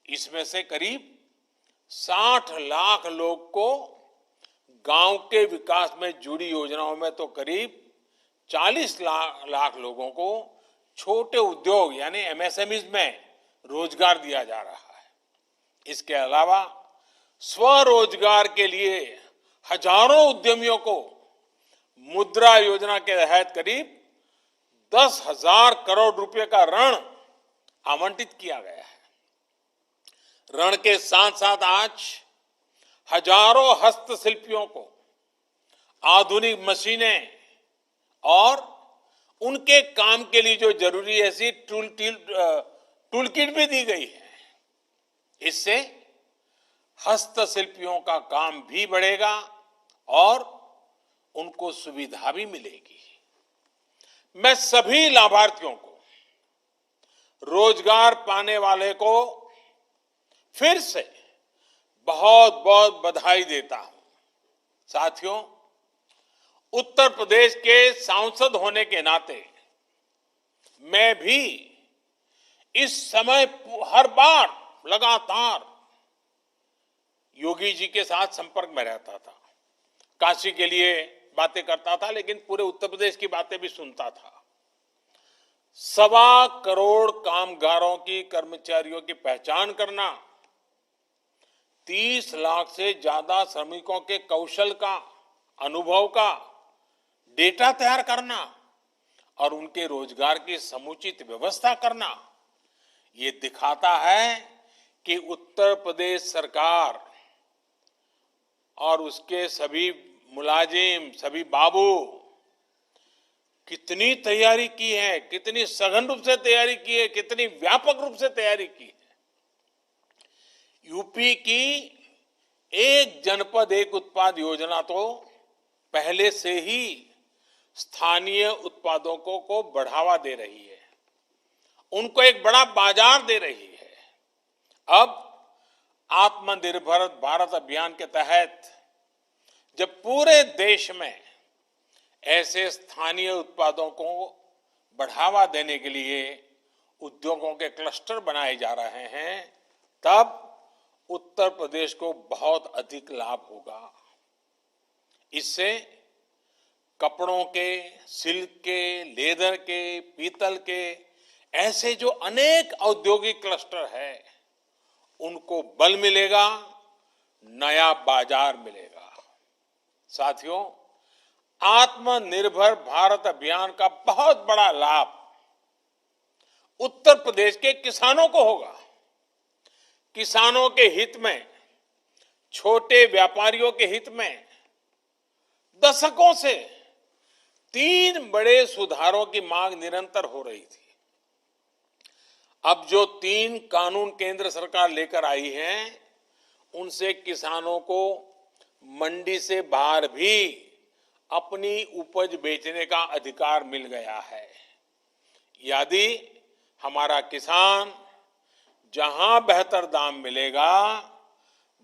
इसमें से करीब 60 लाख लोग को गांव के विकास में जुड़ी योजनाओं में तो करीब 40 लाख लोगों को छोटे उद्योग यानी एमएसएमई में रोजगार दिया जा रहा है। इसके अलावा स्वरोजगार के लिए हजारों उद्यमियों को मुद्रा योजना के तहत करीब 10,000 करोड़ रुपए का ऋण आवंटित किया गया है। ऋण के साथ साथ आज हजारों हस्तशिल्पियों को आधुनिक मशीनें और उनके काम के लिए जो जरूरी ऐसी टूल किट भी दी गई है। इससे हस्तशिल्पियों का काम भी बढ़ेगा और उनको सुविधा भी मिलेगी। मैं सभी लाभार्थियों को, रोजगार पाने वाले को फिर से बहुत बहुत बधाई देता हूं। साथियों, उत्तर प्रदेश के सांसद होने के नाते मैं भी इस समय हर बार लगातार योगी जी के साथ संपर्क में रहता था। काशी के लिए बातें करता था, लेकिन पूरे उत्तर प्रदेश की बातें भी सुनता था। 1.25 करोड़ कामगारों की, कर्मचारियों की पहचान करना, 30 लाख से ज्यादा श्रमिकों के कौशल का, अनुभव का डेटा तैयार करना और उनके रोजगार की समुचित व्यवस्था करना, ये दिखाता है कि उत्तर प्रदेश सरकार और उसके सभी मुलाजिम, सभी बाबू कितनी तैयारी की है, कितनी सघन रूप से तैयारी की है, कितनी व्यापक रूप से तैयारी की है। यूपी की एक जनपद एक उत्पाद योजना तो पहले से ही स्थानीय उत्पादों को बढ़ावा दे रही है, उनको एक बड़ा बाजार दे रही है। अब आत्मनिर्भर भारत अभियान के तहत जब पूरे देश में ऐसे स्थानीय उत्पादों को बढ़ावा देने के लिए उद्योगों के क्लस्टर बनाए जा रहे हैं, तब उत्तर प्रदेश को बहुत अधिक लाभ होगा। इससे कपड़ों के, सिल्क के, लेदर के, पीतल के ऐसे जो अनेक औद्योगिक क्लस्टर है, उनको बल मिलेगा, नया बाजार मिलेगा। साथियों, आत्मनिर्भर भारत अभियान का बहुत बड़ा लाभ उत्तर प्रदेश के किसानों को होगा। किसानों के हित में, छोटे व्यापारियों के हित में दशकों से 3 बड़े सुधारों की मांग निरंतर हो रही थी। अब जो 3 कानून केंद्र सरकार लेकर आई है, उनसे किसानों को मंडी से बाहर भी अपनी उपज बेचने का अधिकार मिल गया है। यदि हमारा किसान जहां बेहतर दाम मिलेगा,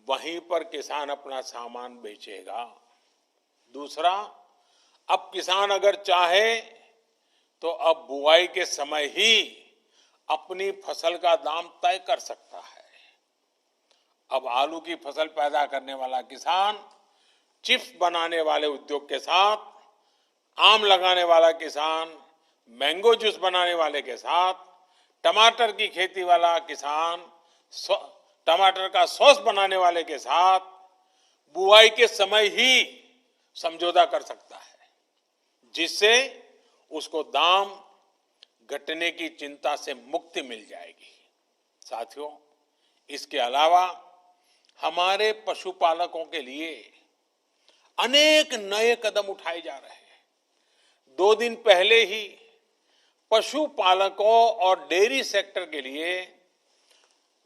वहीं पर किसान अपना सामान बेचेगा। दूसरा, अब किसान अगर चाहे तो अब बुआई के समय ही अपनी फसल का दाम तय कर सकता है। अब आलू की फसल पैदा करने वाला किसान चिप्स बनाने वाले उद्योग के साथ, आम लगाने वाला किसान मैंगो जूस बनाने वाले के साथ टमाटर की खेती वाला किसान टमाटर का सॉस बनाने वाले के साथ बुआई के समय ही समझौता कर सकता है, जिससे उसको दाम घटने की चिंता से मुक्ति मिल जाएगी। साथियों, इसके अलावा हमारे पशुपालकों के लिए अनेक नए कदम उठाए जा रहे हैं। 2 दिन पहले ही पशुपालकों और डेयरी सेक्टर के लिए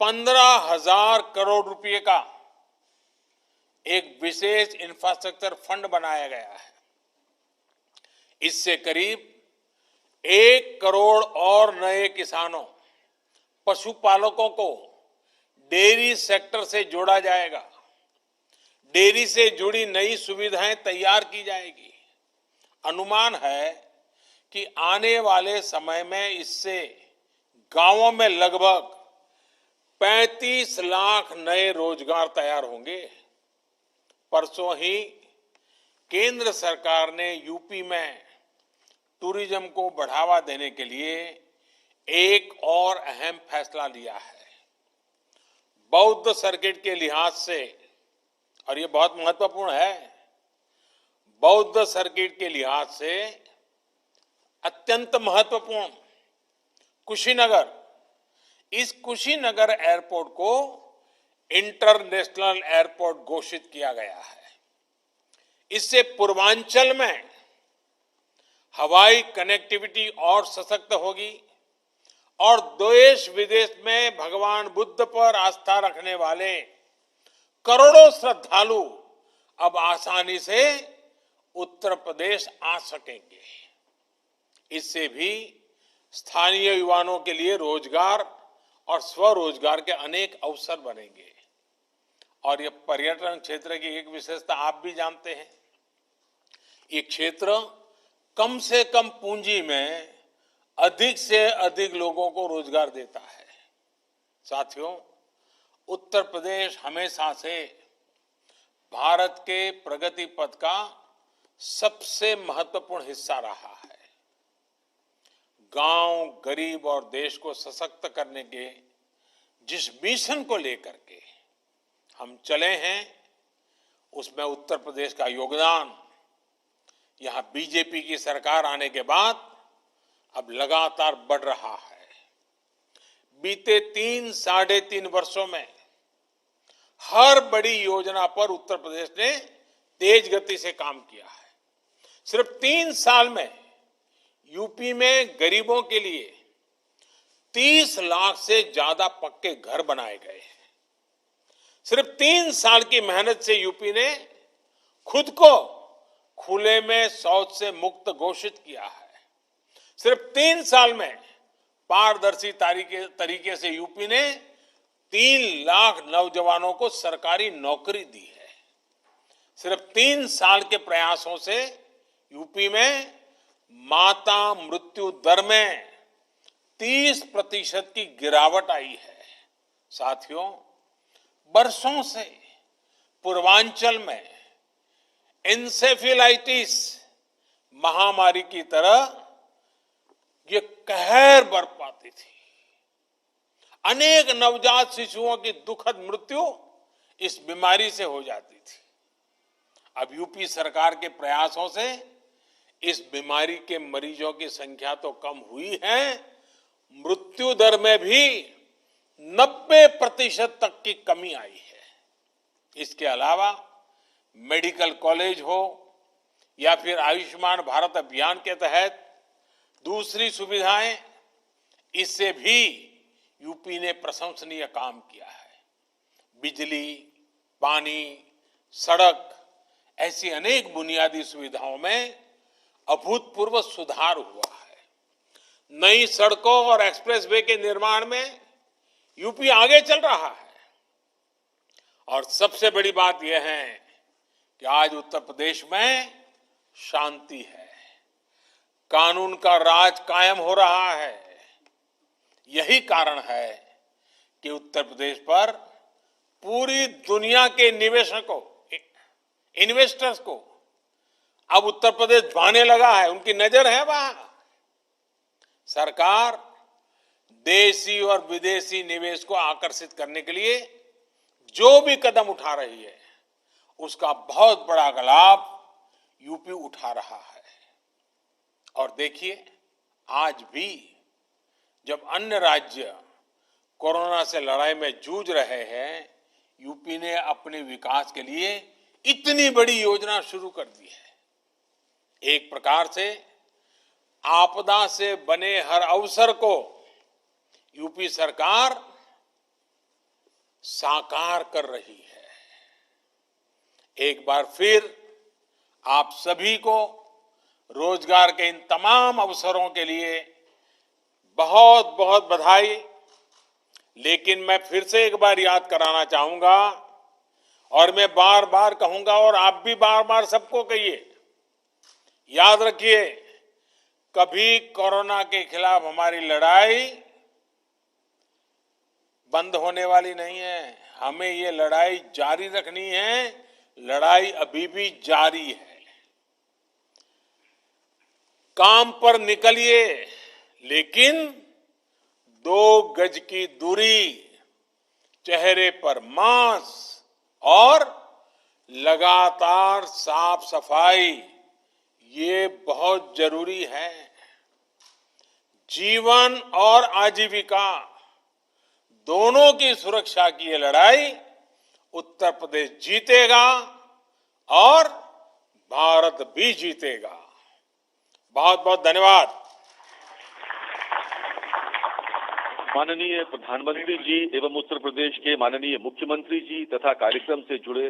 15,000 करोड़ रुपए का एक विशेष इंफ्रास्ट्रक्चर फंड बनाया गया है। इससे करीब 1 करोड़ और नए किसानों, पशुपालकों को डेयरी सेक्टर से जोड़ा जाएगा। डेयरी से जुड़ी नई सुविधाएं तैयार की जाएगी। अनुमान है कि आने वाले समय में इससे गांवों में लगभग 35 लाख नए रोजगार तैयार होंगे। परसों ही केंद्र सरकार ने यूपी में टूरिज्म को बढ़ावा देने के लिए एक और अहम फैसला लिया है। बौद्ध सर्किट के लिहाज से, और ये बहुत महत्वपूर्ण है, बौद्ध सर्किट के लिहाज से अत्यंत महत्वपूर्ण कुशीनगर, इस कुशीनगर एयरपोर्ट को इंटरनेशनल एयरपोर्ट घोषित किया गया है। इससे पूर्वांचल में हवाई कनेक्टिविटी और सशक्त होगी और देश विदेश में भगवान बुद्ध पर आस्था रखने वाले करोड़ों श्रद्धालु अब आसानी से उत्तर प्रदेश आ सकेंगे। इससे भी स्थानीय युवाओं के लिए रोजगार और स्वरोजगार के अनेक अवसर बनेंगे। और ये पर्यटन क्षेत्र की एक विशेषता आप भी जानते हैं, ये क्षेत्र कम से कम पूंजी में अधिक से अधिक लोगों को रोजगार देता है। साथियों, उत्तर प्रदेश हमेशा से भारत के प्रगति पथ का सबसे महत्वपूर्ण हिस्सा रहा है। गांव, गरीब और देश को सशक्त करने के जिस मिशन को लेकर के हम चले हैं, उसमें उत्तर प्रदेश का योगदान यहां बीजेपी की सरकार आने के बाद अब लगातार बढ़ रहा है। बीते 3-3.5 वर्षों में हर बड़ी योजना पर उत्तर प्रदेश ने तेज गति से काम किया है। सिर्फ 3 साल में यूपी में गरीबों के लिए 30 लाख से ज्यादा पक्के घर बनाए गए हैं। सिर्फ 3 साल की मेहनत से यूपी ने खुद को खुले में शौच से मुक्त घोषित किया है। सिर्फ 3 साल में पारदर्शी तरीके से यूपी ने 3 लाख नौजवानों को सरकारी नौकरी दी है। सिर्फ 3 साल के प्रयासों से यूपी में माता मृत्यु दर में 30% की गिरावट आई है। साथियों, बरसों से पूर्वांचल में एन्सेफेलाइटिस महामारी की तरह ये कहर बरपाती थी। अनेक नवजात शिशुओं की दुखद मृत्यु इस बीमारी से हो जाती थी। अब यूपी सरकार के प्रयासों से इस बीमारी के मरीजों की संख्या तो कम हुई है, मृत्यु दर में भी 90% तक की कमी आई है। इसके अलावा मेडिकल कॉलेज हो या फिर आयुष्मान भारत अभियान के तहत दूसरी सुविधाएं, इससे भी यूपी ने प्रशंसनीय काम किया है। बिजली, पानी, सड़क, ऐसी अनेक बुनियादी सुविधाओं में अभूतपूर्व सुधार हुआ है। नई सड़कों और एक्सप्रेसवे के निर्माण में यूपी आगे चल रहा है। और सबसे बड़ी बात यह है कि आज उत्तर प्रदेश में शांति है, कानून का राज कायम हो रहा है। यही कारण है कि उत्तर प्रदेश पर पूरी दुनिया के निवेशकों, इन्वेस्टर्स को अब उत्तर प्रदेश भाने लगा है, उनकी नजर है वहां। सरकार देशी और विदेशी निवेश को आकर्षित करने के लिए जो भी कदम उठा रही है, उसका बहुत बड़ा लाभ यूपी उठा रहा है। और देखिए, आज भी जब अन्य राज्य कोरोना से लड़ाई में जूझ रहे हैं, यूपी ने अपने विकास के लिए इतनी बड़ी योजना शुरू कर दी है। एक प्रकार से आपदा से बने हर अवसर को यूपी सरकार साकार कर रही है। एक बार फिर आप सभी को रोजगार के इन तमाम अवसरों के लिए बहुत बहुत बधाई। लेकिन मैं फिर से एक बार याद कराना चाहूंगा, और मैं बार बार कहूंगा, और आप भी बार बार सबको कहिए, याद रखिए, कभी कोरोना के खिलाफ हमारी लड़ाई बंद होने वाली नहीं है। हमें ये लड़ाई जारी रखनी है। लड़ाई अभी भी जारी है। काम पर निकलिए, लेकिन 2 गज की दूरी, चेहरे पर मास्क और लगातार साफ सफाई, ये बहुत जरूरी है। जीवन और आजीविका दोनों की सुरक्षा की ये लड़ाई उत्तर प्रदेश जीतेगा और भारत भी जीतेगा। बहुत बहुत धन्यवाद। माननीय प्रधानमंत्री जी एवं उत्तर प्रदेश के माननीय मुख्यमंत्री जी तथा कार्यक्रम से जुड़े